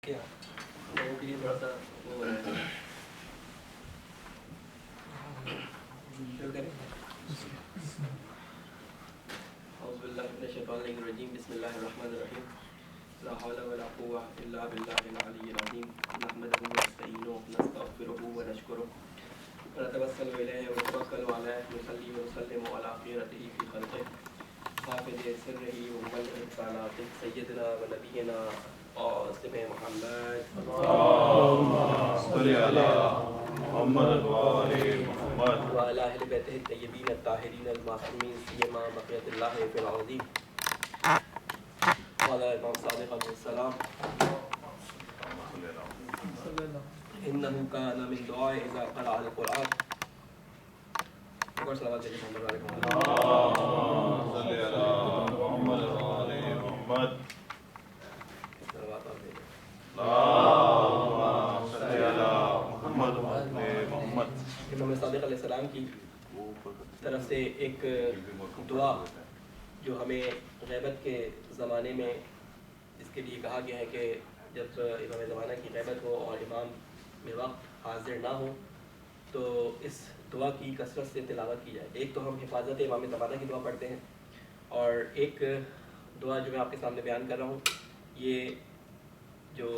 کیا لوگوں کے لیے تھوڑا سا وہ ہو رہا ہے. شروع کریں. اعوذ باللہ من الشیطان الرجیم. بسم اللہ الرحمن الرحیم. لا حول ولا قوة الا باللہ العلی العظیم. نحمده ونستعینه ونستغفره ونشکره ونتوسل الیہ ونتوکل علیہ ونصلی ونسلم علی خیرته فی خلقه حافظ سرہ ومبلغ رسالاته سیدنا ونبینا قاسم محمد اللهم صل على محمد وآل محمد وعلى اہل بیتہ الطیبین الطاہرین المعصومین سیما بقیۃ اللہ فی الارضین وعلى امام صادق علیہ السلام انه كان من دعاء اذا قرأ القرآن. اور صلوات علیہ محمد وعلیہ محمد. اللهم صل على محمد وآل محمد صلوات علیہ اللهم صل على محمد وآل محمد. امام صادق علیہ السلام کی طرف سے ایک دعا جو ہمیں غیبت کے زمانے میں اس کے لیے کہا گیا ہے کہ جب امام زمانہ کی غیبت ہو اور امام میں وقت حاضر نہ ہو تو اس دعا کی کثرت سے تلاوت کی جائے. ایک تو ہم حفاظت امام زمانہ کی دعا پڑھتے ہیں اور ایک دعا جو میں آپ کے سامنے بیان کر رہا ہوں یہ جو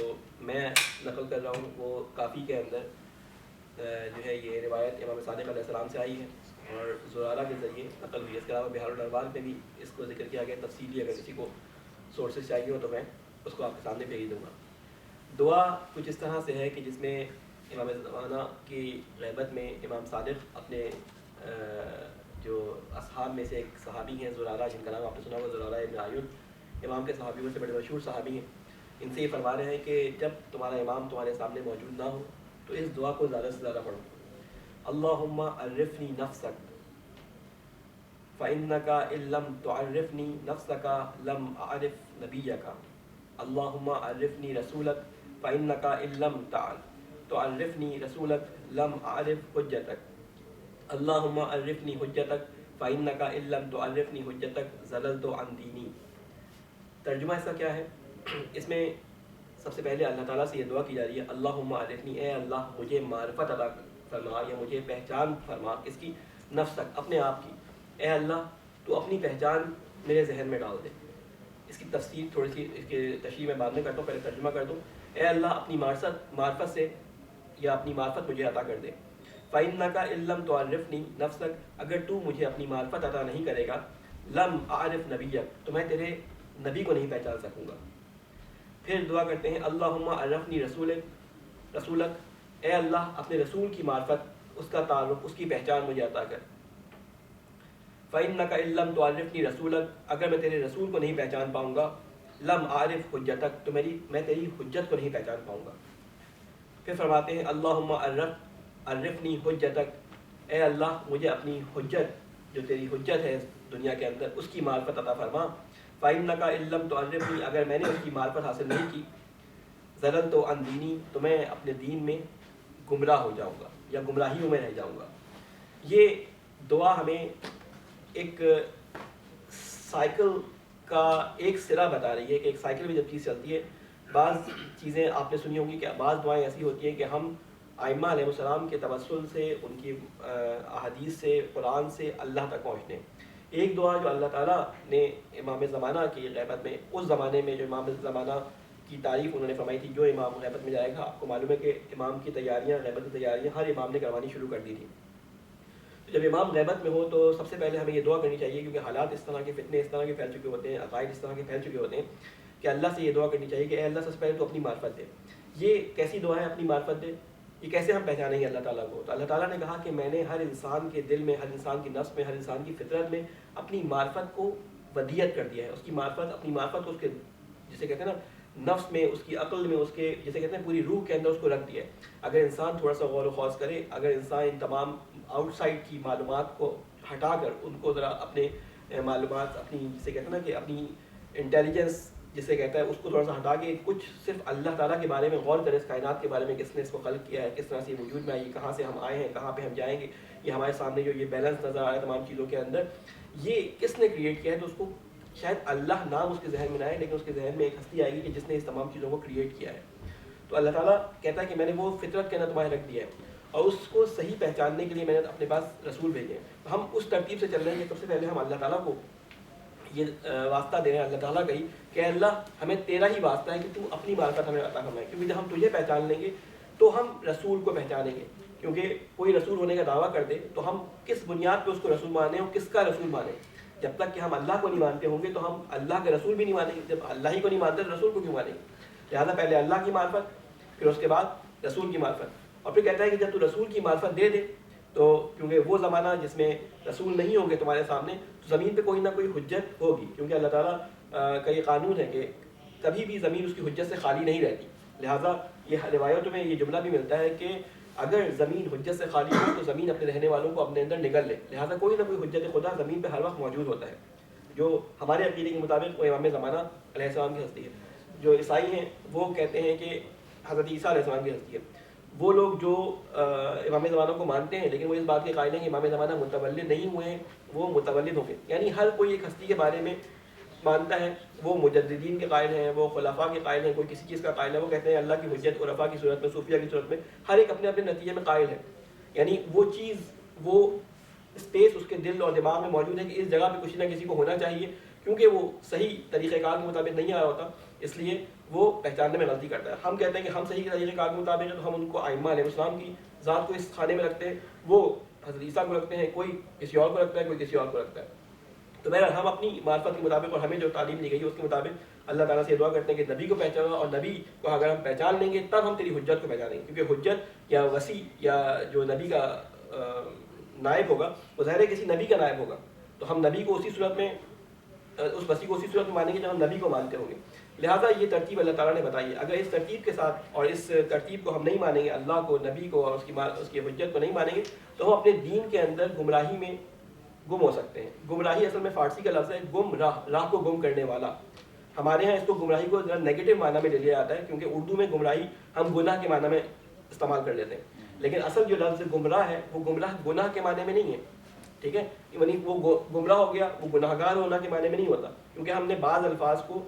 میں نقل کر رہا ہوں وہ کافی کے اندر جو ہے یہ روایت امام صادق علیہ السلام سے آئی ہے اور زرارہ کے ذریعے نقل ہوئی ہے. اس کے علاوہ بہار الانوار میں بھی اس کو ذکر کیا گیا تفصیلی. اگر کسی کو سورسز چاہیے ہو تو میں اس کو آپ کے سامنے بھیج دوں گا. دعا کچھ اس طرح سے ہے کہ جس میں امام زمانہ کی غیبت میں امام صادق اپنے جو اصحاب میں سے ایک صحابی ہیں زرارہ، جن کا نام آپ نے سنا ہوگا، زرارہ ابن عیون، امام کے صحابیوں سے بڑے مشہور صحابی ہیں. ان سے یہ فرما رہے ہیں کہ جب تمہارا امام تمہارے سامنے موجود نہ ہو تو اس دعا کو زیادہ سے زیادہ پڑھو. اللہم عرفنی نفسک فإنک ان لم تعرفنی نفسک لم اعرف نبیک. اللہم عرفنی رسولک فإنک ان لم تعرفنی رسولک لم اعرف حجتک. اللہم عرفنی حجتک فإنک ان لم تعرفنی حجتک ضللت عن دینی. ترجمہ اس کا کیا ہے؟ اس میں سب سے پہلے اللہ تعالیٰ سے یہ دعا کی جا رہی ہے اللہم عرفنی، اے اللہ مجھے معرفت عطا فرما یا مجھے پہچان فرما. اس کی نفس تک اپنے آپ کی. اے اللہ تو اپنی پہچان میرے ذہن میں ڈال دے. اس کی تفصیل تھوڑی سی اس کی تشریح میں بعد میں کرتا ہوں، پہلے ترجمہ کر دوں. اے اللہ اپنی معرفت سے یا اپنی معرفت مجھے عطا کر دے. فإنک ان لم تعرفنی نفسک، اگر تو مجھے اپنی معرفت عطا نہیں کرے گا، لم اعرف نبیک، تو میں تیرے نبی کو نہیں پہچان سکوں گا. پھر دعا کرتے ہیں اللہم عرفنی رسولک، اے اللہ اپنے رسول کی معرفت، اس کا تعلق، اس کی پہچان مجھے عطا کر. فإنک ان لم تعرفنی رسولک، اگر میں تیرے رسول کو نہیں پہچان پاؤں گا، لم اعرف حجتک، تو میں تیری حجت کو نہیں پہچان پاؤں گا. پھر فرماتے ہیں اللہم عرفنی حجتک، اے اللہ مجھے اپنی حجت، جو تیری حجت ہے دنیا کے اندر، اس کی معرفت عطا فرما. فإنک ان لم تعرفنی، اگر میں نے اس کی معرفت حاصل نہیں کی، ضللت عن دینی، تو میں اپنے دین میں گمراہ ہو جاؤں گا یا گمراہیوں میں رہ جاؤں گا. یہ دعا ہمیں ایک سائیکل کا ایک سرا بتا رہی ہے کہ ایک سائیکل میں جب چیز چلتی ہے، بعض چیزیں آپ نے سنی ہوں گی کہ بعض دعائیں ایسی ہوتی ہیں کہ ہم ائمہ علیہ السلام کے توسل سے، ان کی احادیث سے، قرآن سے اللہ تک پہنچتے ہیں. ایک دعا جو اللہ تعالیٰ نے امام زمانہ کی غیبت میں، اس زمانے میں جو امام زمانہ کی تعریف انہوں نے فرمائی تھی، جو امام غیبت میں جائے گا، آپ کو معلوم ہے کہ امام کی تیاریاں، غیبت کی تیاریاں ہر امام نے کروانی شروع کر دی تھی. جب امام غیبت میں ہو تو سب سے پہلے ہمیں یہ دعا کرنی چاہیے، کیونکہ حالات اس طرح کے، فتنے اس طرح کے پھیل چکے ہوتے ہیں، عقائد اس طرح کے پھیل چکے ہوتے ہیں کہ اللہ سے یہ دعا کرنی چاہیے کہ اے اللہ سب سے پہلے تو اپنی معرفت دے. یہ کیسی دعا ہے اپنی معرفت دے؟ یہ کیسے ہم پہچانیں گے اللہ تعالیٰ کو؟ تو اللہ تعالیٰ نے کہا کہ میں نے ہر انسان کے دل میں، ہر انسان کی نفس میں، ہر انسان کی فطرت میں اپنی معرفت کو ودیت کر دیا ہے. اس کی معرفت، اپنی معرفت کو اس کے جسے کہتے ہیں نا نفس میں، اس کی عقل میں، اس کے جسے کہتے ہیں پوری روح کے اندر اس کو رکھ دیا ہے. اگر انسان تھوڑا سا غور و خوض کرے، اگر انسان ان تمام آؤٹ سائڈ کی معلومات کو ہٹا کر ان کو ذرا اپنے معلومات، اپنی جسے کہتے ہیں نا کہ اپنی انٹیلیجنس جسے کہتا ہے، اس کو تھوڑا سا ہٹا کے کچھ صرف اللہ تعالیٰ کے بارے میں غور کرے، اس کائنات کے بارے میں، کس نے اس کو خلق کیا ہے، کس طرح سے یہ وجود میں آئی، کہاں سے ہم آئے ہیں، کہاں پہ ہم جائیں گے، یہ ہمارے سامنے جو یہ بیلنس نظر آ رہا ہے تمام چیزوں کے اندر، یہ کس نے کریٹ کیا ہے. تو اس کو شاید اللہ نام اس کے ذہن میں نہ آئے، لیکن اس کے ذہن میں ایک ہستی آئے گی کہ جس نے اس تمام چیزوں کو کریٹ کیا ہے. تو اللہ تعالیٰ کہتا ہے کہ میں نے وہ فطرت کے اندر تمہیں رکھ دیا ہے اور اس کو صحیح پہچاننے کے لیے میں نے اپنے پاس رسول بھیجے ہیں. ہم اس ترتیب سے چل رہے ہیں کہ سب سے پہلے ہم اللہ تعالیٰ کو یہ واسطہ دے رہے ہیں اللہ تعالیٰ کا ہی کہ اللہ ہمیں تیرا ہی واسطہ ہے کہ تو اپنی معرفت ہمیں عطا فرمائے, کیونکہ جب ہم تجھے پہچان لیں گے تو ہم رسول کو پہچانیں گے. کیونکہ کوئی رسول ہونے کا دعویٰ کر دے تو ہم کس بنیاد پہ اس کو رسول مانیں اور کس کا رسول مانیں. جب تک کہ ہم اللہ کو نہیں مانتے ہوں گے تو ہم اللہ کے رسول بھی نہیں مانیں گے. جب اللہ ہی کو نہیں مانتے تو رسول کو کیوں مانیں گے؟ لہٰذا پہلے اللہ کی معرفت, پھر اس کے بعد رسول کی معرفت. اور پھر کہتا ہے کہ جب تو رسول کی معرفت دے دے تو کیونکہ وہ زمانہ جس میں رسول نہیں ہوں گے تمہارے سامنے تو زمین پہ کوئی نہ کوئی حجت ہوگی, کیونکہ اللہ تعالیٰ کا یہ قانون ہے کہ کبھی بھی زمین اس کی حجت سے خالی نہیں رہتی. لہٰذا یہ روایتوں میں یہ جملہ بھی ملتا ہے کہ اگر زمین حجت سے خالی ہو تو زمین اپنے رہنے والوں کو اپنے اندر نگل لے. لہٰذا کوئی نہ کوئی حجت خدا زمین پہ ہر وقت موجود ہوتا ہے. جو ہمارے عقیدے کے مطابق وہ امام زمانہ علیہ السلام کی ہستی ہے. جو عیسائی ہیں وہ کہتے ہیں کہ حضرت عیسیٰ علیہ السلام کی ہستی ہے. وہ لوگ جو امام زمانہ کو مانتے ہیں لیکن وہ اس بات کے قائل ہیں کہ امام زمانہ متولد نہیں ہوئے ہیں, وہ متولد ہوں گے. یعنی ہر کوئی ایک ہستی کے بارے میں مانتا ہے. وہ مجددین کے قائل ہیں, وہ خلفاء کے قائل ہیں, کوئی کسی چیز کا قائل ہے. وہ کہتے ہیں اللہ کی حجت خلفاء کی صورت میں, صوفیہ کی صورت میں, ہر ایک اپنے اپنے نتیجے میں قائل ہے. یعنی وہ چیز, وہ اسپیس اس کے دل اور دماغ میں موجود ہے کہ اس جگہ پہ کسی نہ کسی کو ہونا چاہیے, کیونکہ وہ صحیح طریقہ کار کے مطابق نہیں آیا ہوتا, اس لیے وہ پہچاننے میں غلطی کرتا ہے. ہم کہتے ہیں کہ ہم صحیح طریقہ کار کے مطابق ہیں تو ہم ان کو ائمہ علیہ السلام کی ذات کو اس خانے میں رکھتے ہیں. وہ حضرت عیسیٰ کو رکھتے ہیں, کوئی کسی اور کو رکھتا ہے, کوئی کسی اور کو رکھتا ہے. تو بہرحال ہم اپنی معرفت کے مطابق اور ہمیں جو تعلیم دی گئی ہے اس کے مطابق اللہ تعالیٰ سے دعا کرتے ہیں کہ نبی کو پہچانا, اور نبی کو اگر ہم پہچان لیں گے تب ہم تیری حجت کو پہچانیں گے. کیونکہ حجت یا وسیع یا جو نبی کا نائب ہوگا وہ ظاہر ہے کسی نبی کا نائب ہوگا, تو ہم نبی کو اسی صورت میں, اس وسیع کو اسی صورت میں مانیں گے جب ہم نبی کو مانتے ہوں گے. لہٰذا یہ ترتیب اللہ تعالیٰ نے بتائی ہے. اگر اس ترتیب کے ساتھ اور اس ترتیب کو ہم نہیں مانیں گے, اللہ کو, نبی کو اور اس کی حجت کو نہیں مانیں گے, تو ہم اپنے دین کے اندر گمراہی میں گم ہو سکتے ہیں. گمراہی اصل میں فارسی کا لفظ ہے گم راہ, راہ کو گم کرنے والا. ہمارے ہاں اس کو گمراہی کو ذرا نیگیٹو معنی میں لے لیا جاتا ہے, کیونکہ اردو میں گمراہی ہم گناہ کے معنی میں استعمال کر لیتے ہیں. لیکن اصل جو لفظ گمراہ ہے وہ گمراہ گناہ کے معنی میں نہیں ہے. ٹھیک ہے, یعنی وہ گمراہ ہو گیا, وہ گناہ گار ہونا کے معنی میں نہیں ہوتا. کیونکہ ہم نے بعض الفاظ کو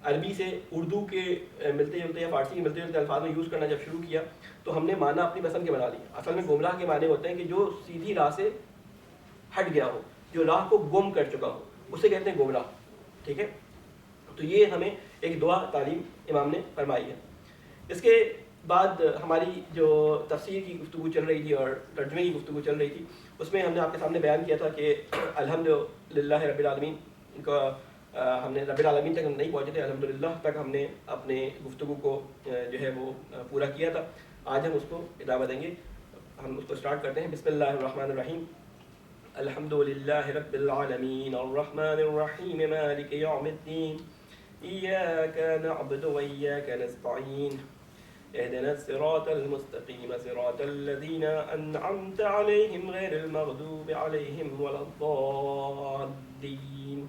عربی سے اردو کے ملتے جلتے یا فارسی کے ملتے جلتے الفاظ میں یوز کرنا جب شروع کیا تو ہم نے معنی اپنی پسند کے بنا لی. اصل میں گمراہ کے معنی ہوتے ہیں کہ جو سیدھی راہ سے ہٹ گیا ہو, جو راہ کو گم کر چکا ہو, اسے کہتے ہیں گمراہ. ٹھیک ہے, تو یہ ہمیں ایک دعا تعلیم امام نے فرمائی ہے. اس کے بعد ہماری جو تفسیر کی گفتگو چل رہی تھی اور ترجمے کی گفتگو چل رہی تھی, اس میں ہم نے آپ کے سامنے بیان کیا تھا کہ الحمدللہ رب العالمین کا ہم نے رب العالمین تک ہم نہیں پہنچے تھے, الحمدللہ تک ہم نے اپنے گفتگو کو جو ہے وہ پورا کیا تھا. آج ہم اس کو ادامہ دیں گے. ہم اس کو اسٹارٹ کرتے ہیں. بسم اللہ الرحمن الرحیم. الحمدللہ رب العالمین الرحمن الرحیم مالک یوم الدین ایاک نعبد و ایاک نستعین اهدنا الصراط المستقیم صراط الذین انعمت علیہم غیر المغضوب علیہم ولا الضالین.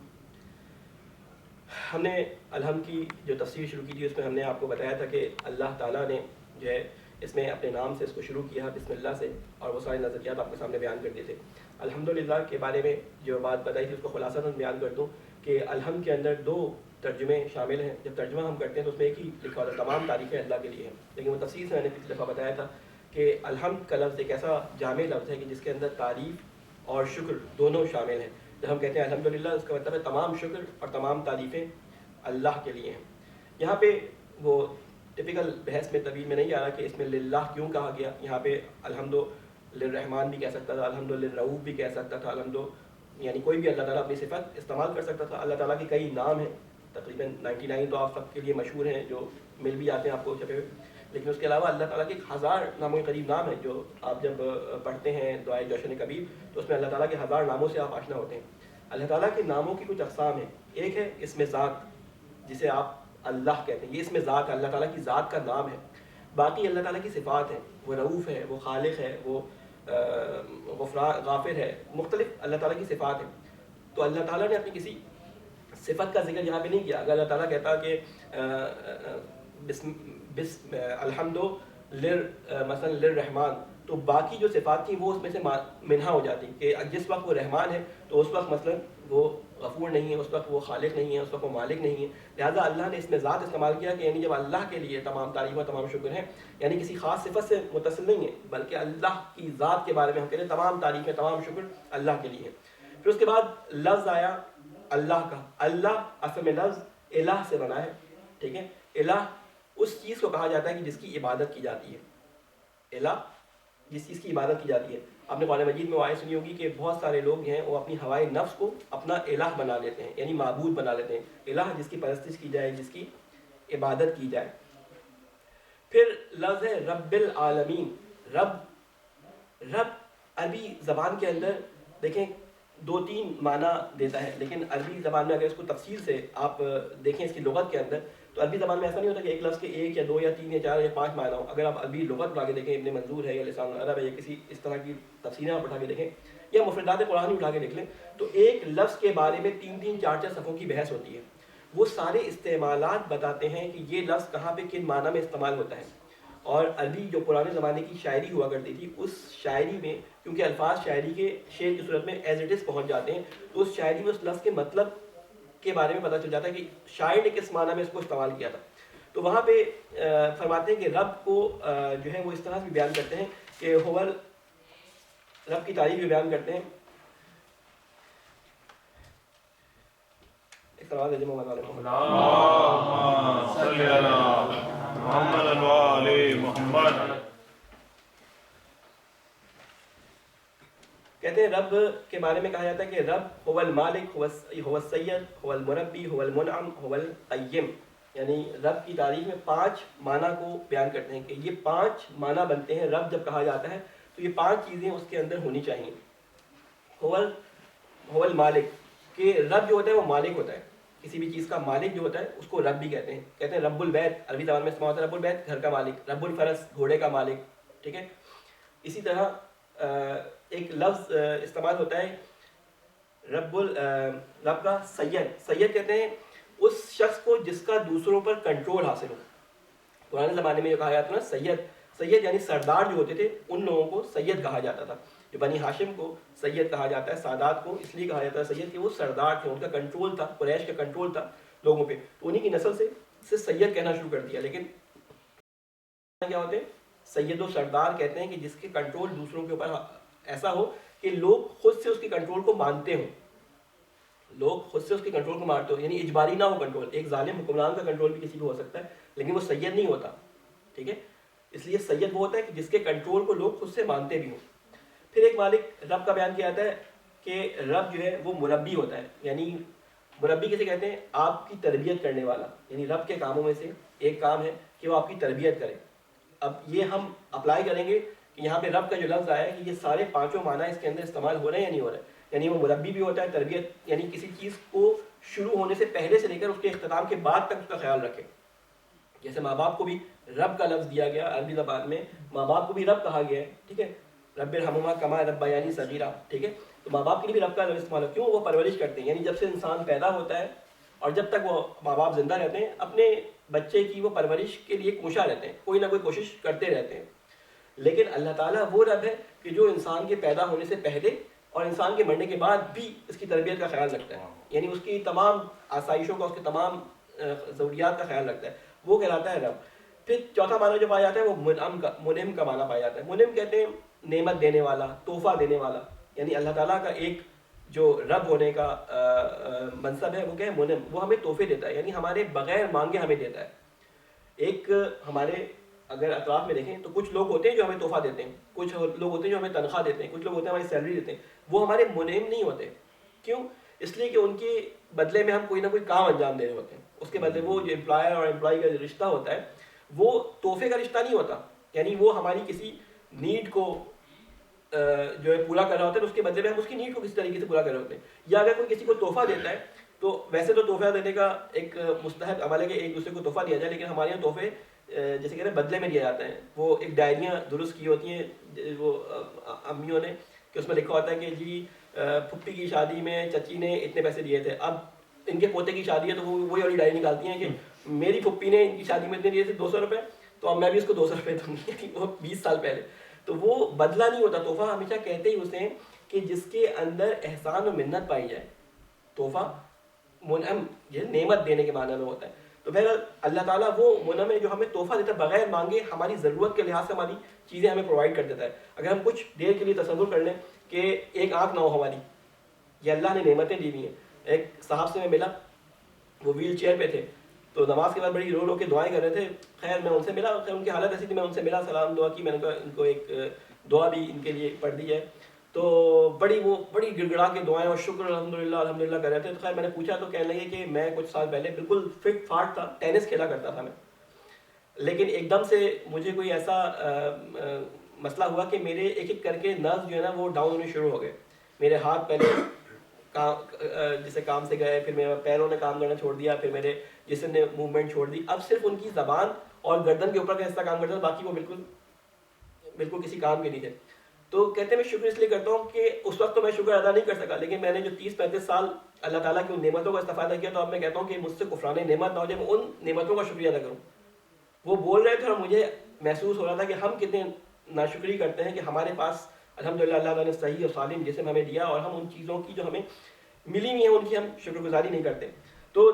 ہم نے الحمد کی جو تفسیر شروع کی تھی اس میں ہم نے آپ کو بتایا تھا کہ اللہ تعالیٰ نے جو ہے اس میں اپنے نام سے اس کو شروع کیا, بسم اللہ سے, اور وہ سارے نظریات آپ کے سامنے بیان کر دیے تھے. الحمدللہ کے بارے میں جو بات بتائی تھی اس کو خلاصہ بیان کر دوں کہ الحمد کے اندر 2 ترجمے شامل ہیں. جب ترجمہ ہم کرتے ہیں تو اس میں ایک ہی لکھا ہوتا ہے, تمام تعریفیں اللہ کے لیے ہیں, لیکن وہ تفصیل سے میں نے پچھلی دفعہ بتایا تھا کہ الحمد کا لفظ ایک ایسا جامع لفظ ہے کہ جس کے اندر تعریف اور شکر دونوں شامل ہیں. جب ہم کہتے ہیں الحمدللہ اس کا مطلب ہے تمام شکر اور تمام تعریفیں اللہ کے لیے ہیں. یہاں پہ وہ ٹپیکل بحث میں طویل میں نہیں آ رہا کہ اس میں للہ کیوں کہا گیا. یہاں پہ الحمد للرحمن بھی کہہ سکتا تھا, الحمد للرؤوف بھی کہہ سکتا تھا, الحمد یعنی کوئی بھی اللہ تعالیٰ اپنی صفت استعمال کر سکتا تھا. اللہ تعالیٰ کے کئی نام ہیں, تقریباً 99 تو آپ سب کے لیے مشہور ہیں جو مل بھی آتے ہیں آپ کو چھپے ہوئے, لیکن اس کے علاوہ اللہ تعالیٰ کے 1000 ناموں کے قریب نام ہیں جو آپ جب پڑھتے ہیں دعائے جوشن کبیر تو اس میں اللہ تعالیٰ کے 1000 ناموں سے آپ آشنا ہوتے ہیں. اللہ تعالیٰ کے ناموں کی کچھ اقسام ہیں. ایک ہے اسم ذات جسے آپ اللہ کہتے ہیں, یہ اسم ذات اللہ تعالیٰ کی ذات کا نام ہے. باقی اللہ تعالیٰ کی صفات ہیں, وہ رؤوف ہے, وہ خالق ہے, وہ غافر ہے, مختلف اللہ تعالیٰ کی صفات ہیں. تو اللہ تعالیٰ نے اپنی کسی صفت کا ذکر یہاں پہ نہیں کیا. اگر اللہ تعالیٰ کہتا کہ الحمد مثلا للرحمن, تو باقی جو صفات تھیں وہ اس میں سے منہا ہو جاتی کہ جس وقت وہ رحمان ہے تو اس وقت مثلا وہ غفور نہیں ہے، اس وقت وہ خالق نہیں ہے، اس وقت وہ مالک نہیں ہے. لہٰذا اللہ نے اس میں ذات استعمال کیا کہ یعنی جب اللہ کے لیے تمام تعریف و تمام شکر ہیں، یعنی کسی خاص صفت سے متصل نہیں ہے بلکہ اللہ کی ذات کے بارے میں ہم کہتے ہیں تمام تعریفیں تمام شکر اللہ کے لیے ہیں. پھر اس کے بعد لفظ آیا اللہ کا. اللہ اصل میں لفظ الہ سے بنا ہے. ٹھیک ہے، الہ اس چیز کو کہا جاتا ہے کہ جس کی عبادت کی جاتی ہے. الہ جس چیز کی عبادت کی جاتی ہے. آپ نے قرآن مجید میں وہ آیت سنی ہوگی کہ بہت سارے لوگ ہیں وہ اپنی ہوائے نفس کو اپنا الہ بنا لیتے ہیں، یعنی معبود بنا لیتے ہیں. الہ جس کی پرستش کی جائے، جس کی عبادت کی جائے. پھر لفظ ہے رب العالمین. رب عربی زبان کے اندر دیکھیں 2-3 معنی دیتا ہے، لیکن عربی زبان میں اگر اس کو تفصیل سے آپ دیکھیں اس کی لغت کے اندر تو عربی زبان میں ایسا نہیں ہوتا کہ ایک لفظ کے 1 یا 2 یا 3 یا 4 یا 5 معنی ہوں. اگر آپ عربی لغت اٹھا کے دیکھیں، ابن منظور ہے یا لسان العرب ہے یا کسی اس طرح کی تفسیریں آپ اٹھا کے دیکھیں یا مفردات قرآن اٹھا کے دیکھ لیں تو ایک لفظ کے بارے میں 3-3 4-4 صفحوں کی بحث ہوتی ہے. وہ سارے استعمالات بتاتے ہیں کہ یہ لفظ کہاں پہ کن معنی میں استعمال ہوتا ہے. اور عربی جو پرانے زمانے کی شاعری ہوا کرتی تھی، اس شاعری میں کیونکہ الفاظ شاعری کے شعر کی صورت میں ایز اٹ از پہنچ جاتے ہیں تو اس شاعری میں اس لفظ کے مطلب کے بارے میں پتہ چل جاتا ہے کہ شاعر نے کس معنی میں اس کو استعمال کیا تھا. تو وہاں پہ فرماتے ہیں کہ رب کو جو ہے وہ اس طرح سے بیان کرتے ہیں کہ رب کی تعریف بھی بیان کرتے ہیں. ایک سوال ہے محمد اللہم صلی علی محمد و آل محمد. کہتے ہیں رب کے بارے میں کہا جاتا ہے کہ رب هو المالک، هو السید، هو المربی، هو المنعم، هو القیم. یعنی رب کی تعریف میں 5 معنی کو بیان کرتے ہیں کہ یہ 5 معنی بنتے ہیں. رب جب کہا جاتا ہے تو یہ 5 چیزیں اس کے اندر ہونی چاہیے. هو المالک کہ رب جو ہوتا ہے وہ مالک ہوتا ہے. کسی بھی چیز کا مالک جو ہوتا ہے اس کو رب بھی کہتے ہیں. کہتے ہیں رب البیت، عربی زبان میں استعمال ہوتا ہے رب البیت گھر کا مالک. رب الفرس گھوڑے کا مالک. ٹھیک ہے. اسی طرح ایک لفظ استعمال ہوتا ہے رب کا سید. سید کہتے ہیں اس شخص کو جس کا دوسروں پر کنٹرول حاصل ہو. پرانے زمانے میں جو کہا جاتا ہے نا سید یعنی سردار جو ہوتے تھے ان لوگوں کو سید کہا جاتا تھا. جو بنی ہاشم کو سید کہا جاتا ہے، سادات کو اس لیے کہا جاتا ہے سید کہ وہ سردار تھے، ان کا کنٹرول تھا، قریش کا کنٹرول تھا لوگوں پہ. تو انہی کی نسل سے سید کہنا شروع کر دیا. لیکن کیا ہوتے ہیں سید و سردار کہتے ہیں کہ جس کے کنٹرول دوسروں کے اوپر ایسا ہو کہ لوگ خود سے اس کے کنٹرول کو مانتے ہوں. لوگ خود سے اس کے کنٹرول کو مانتے ہو، یعنی اجباری نہ ہو کنٹرول. ایک ظالم حکمران کا کنٹرول بھی کسی کو ہو سکتا ہے لیکن وہ سید نہیں ہوتا. ٹھیک ہے. اس لیے سید وہ ہوتا ہے کہ جس کے کنٹرول کو لوگ خود سے مانتے بھی ہوں. پھر ایک مالک رب کا بیان کیا جاتا ہے کہ رب جو ہے وہ مربی ہوتا ہے. یعنی مربی کسے کہتے ہیں؟ آپ کی تربیت کرنے والا. یعنی رب کے کاموں میں سے ایک کام ہے کہ وہ آپ کی تربیت کرے. اب یہ ہم اپلائی کریں گے کہ یہاں پہ رب کا جو لفظ آیا ہے کہ یہ سارے 5 معنی اس کے اندر استعمال ہو رہے ہیں یا نہیں ہو رہے ہیں. یعنی وہ مربی بھی ہوتا ہے، تربیت یعنی کسی چیز کو شروع ہونے سے پہلے سے لے کر اس کے اختتام کے بعد تک اس کا خیال رکھے. جیسے ماں باپ کو بھی رب کا لفظ دیا گیا، عربی زبان میں ماں باپ کو بھی رب کہا گیا ہے. ٹھیک ہے. رب ارحمہما کما ربیانی صغیرا. ٹھیک ہے. تو ماں باپ کے لیے بھی رب کا لفظ استعمال ہو. کیوں؟ وہ پرورش کرتے ہیں. یعنی جب سے انسان پیدا ہوتا ہے اور جب تک وہ ماں باپ زندہ رہتے ہیں اپنے بچے کی وہ پرورش کے لیے کوشاں رہتے ہیں، کوئی نہ کوئی کوشش کرتے رہتے ہیں. لیکن اللہ تعالیٰ وہ رب ہے کہ جو انسان کے پیدا ہونے سے پہلے اور انسان کے مرنے کے بعد بھی اس کی تربیت کا خیال رکھتا ہے. یعنی اس کی تمام آسائشوں کا، اس کے تمام ضروریات کا خیال رکھتا ہے. وہ کہلاتا ہے رب. پھر چوتھا معنی جو پایا جاتا ہے وہ منعم کا معنی پایا جاتا ہے. منعم کہتے ہیں نعمت دینے والا، تحفہ دینے والا. یعنی اللہ تعالیٰ کا ایک جو رب ہونے کا منصب ہے وہ کیا ہے؟ منعم. وہ ہمیں تحفے دیتا ہے، یعنی ہمارے بغیر مانگے ہمیں دیتا ہے. ایک ہمارے اگر اطراف میں دیکھیں تو کچھ لوگ ہوتے ہیں جو ہمیں تحفہ دیتے ہیں، کچھ لوگ ہوتے ہیں جو ہمیں تنخواہ دیتے ہیں، کچھ لوگ ہوتے ہیں ہماری سیلری دیتے ہیں. وہ ہمارے منعم نہیں ہوتے. کیوں؟ اس لیے کہ ان کے بدلے میں ہم کوئی نہ کوئی کام انجام دے رہے ہوتے ہیں. اس کے بدلے وہ جو امپلائر اور امپلائی کا جو رشتہ ہوتا ہے وہ تحفے کا رشتہ نہیں ہوتا. یعنی وہ ہماری کسی نیڈ کو جو ہے پورا کر رہا ہوتا ہے، اس کے بدلے میں ہم اس کی نیڈ کو کسی طریقے سے پورا کر رہے ہوتے ہیں. یا اگر کوئی کسی کو تحفہ دیتا ہے تو ویسے تو تحفہ دینے کا ایک مستحب عمل ہے کہ ایک دوسرے کو تحفہ دیا جائے، لیکن ہمارے یہاں تحفے جیسے کہتے ہیں بدلے میں دیا جاتا ہے. وہ ایک ڈائریاں درست کی ہوتی ہیں وہ امیوں نے کہ اس میں لکھا ہوتا ہے کہ جی پھپھی کی شادی میں چچی نے اتنے پیسے دیے تھے، اب ان کے پوتے کی شادی ہے تو وہ وہی والی ڈائری نکالتی ہیں کہ میری پھپھی نے ان کی شادی میں اتنے دیے تھے 200 روپے، تو اب میں بھی اس کو 200 روپے دوں گی. وہ 20 سال پہلے. تو وہ بدلہ نہیں ہوتا. تحفہ ہمیشہ کہتے ہی اسے کہ جس کے اندر احسان و منت پائی جائے. تحفہ منعم یہ نعمت دینے کے معنی میں ہوتا ہے. تو بہرحال اللہ تعالیٰ وہ منعم ہے جو ہمیں تحفہ دیتا ہے بغیر مانگے, ہماری ضرورت کے لحاظ سے ہماری چیزیں ہمیں پرووائڈ کر دیتا ہے. اگر ہم کچھ دیر کے لیے تصور کر لیں کہ ایک آنکھ نہ ہو ہماری, یہ اللہ نے نعمتیں دی ہوئی ہیں. ایک صاحب سے میں ملا, وہ ویل چیئر پہ تھے, تو نماز کے بعد بڑی رو رو کے دعائیں کر رہے تھے. خیر میں ان سے ملا, خیر ان کی حالت ایسی تھی, میں ان سے ملا, سلام دعا کی, میں نے کہا ان کو ایک دعا بھی ان کے لیے پڑھ دی ہے. تو بڑی گڑ گڑا کے دعائیں اور شکر الحمدللہ کر رہے تھے. تو خیر میں نے پوچھا تو کہنے لگے کہ میں کچھ سال پہلے بالکل فٹ فاٹ تھا, ٹینس کھیلا کرتا تھا میں, لیکن ایک دم سے مجھے کوئی ایسا مسئلہ ہوا کہ میرے ایک ایک کر کے نرز جو ہے نا وہ ڈاؤن ہونے شروع ہو گئے. میرے ہاتھ پہلے جیسے کام سے گئے, پھر میرے پیروں نے کام کرنا چھوڑ دیا, پھر میرے جسم نے موومنٹ چھوڑ دی. اب صرف ان کی زبان اور گردن کے اوپر کا حصہ کام کرتا تھا, باقی وہ بالکل کسی کام کے نہیں تھے. تو کہتے ہیں میں شکر اس لیے کرتا ہوں کہ اس وقت تو میں شکر ادا نہیں کر سکا, لیکن میں نے جو 30-35 سال اللہ تعالیٰ کی ان نعمتوں کا استفادہ کیا, تو اب میں کہتا ہوں کہ مجھ سے کفران نعمت نہ ہو جائے, میں ان نعمتوں کا شکریہ ادا کروں. وہ بول رہے تھے اور مجھے محسوس ہو رہا تھا کہ ہم کتنے ناشکری کرتے ہیں کہ ہمارے پاس الحمدللہ اللہ تعالیٰ نے صحیح اور سالم جسم ہمیں دیا, اور ہم ان چیزوں کی جو ہمیں ملی ہوئی ہیں ان کی ہم شکر گزاری نہیں کرتے. تو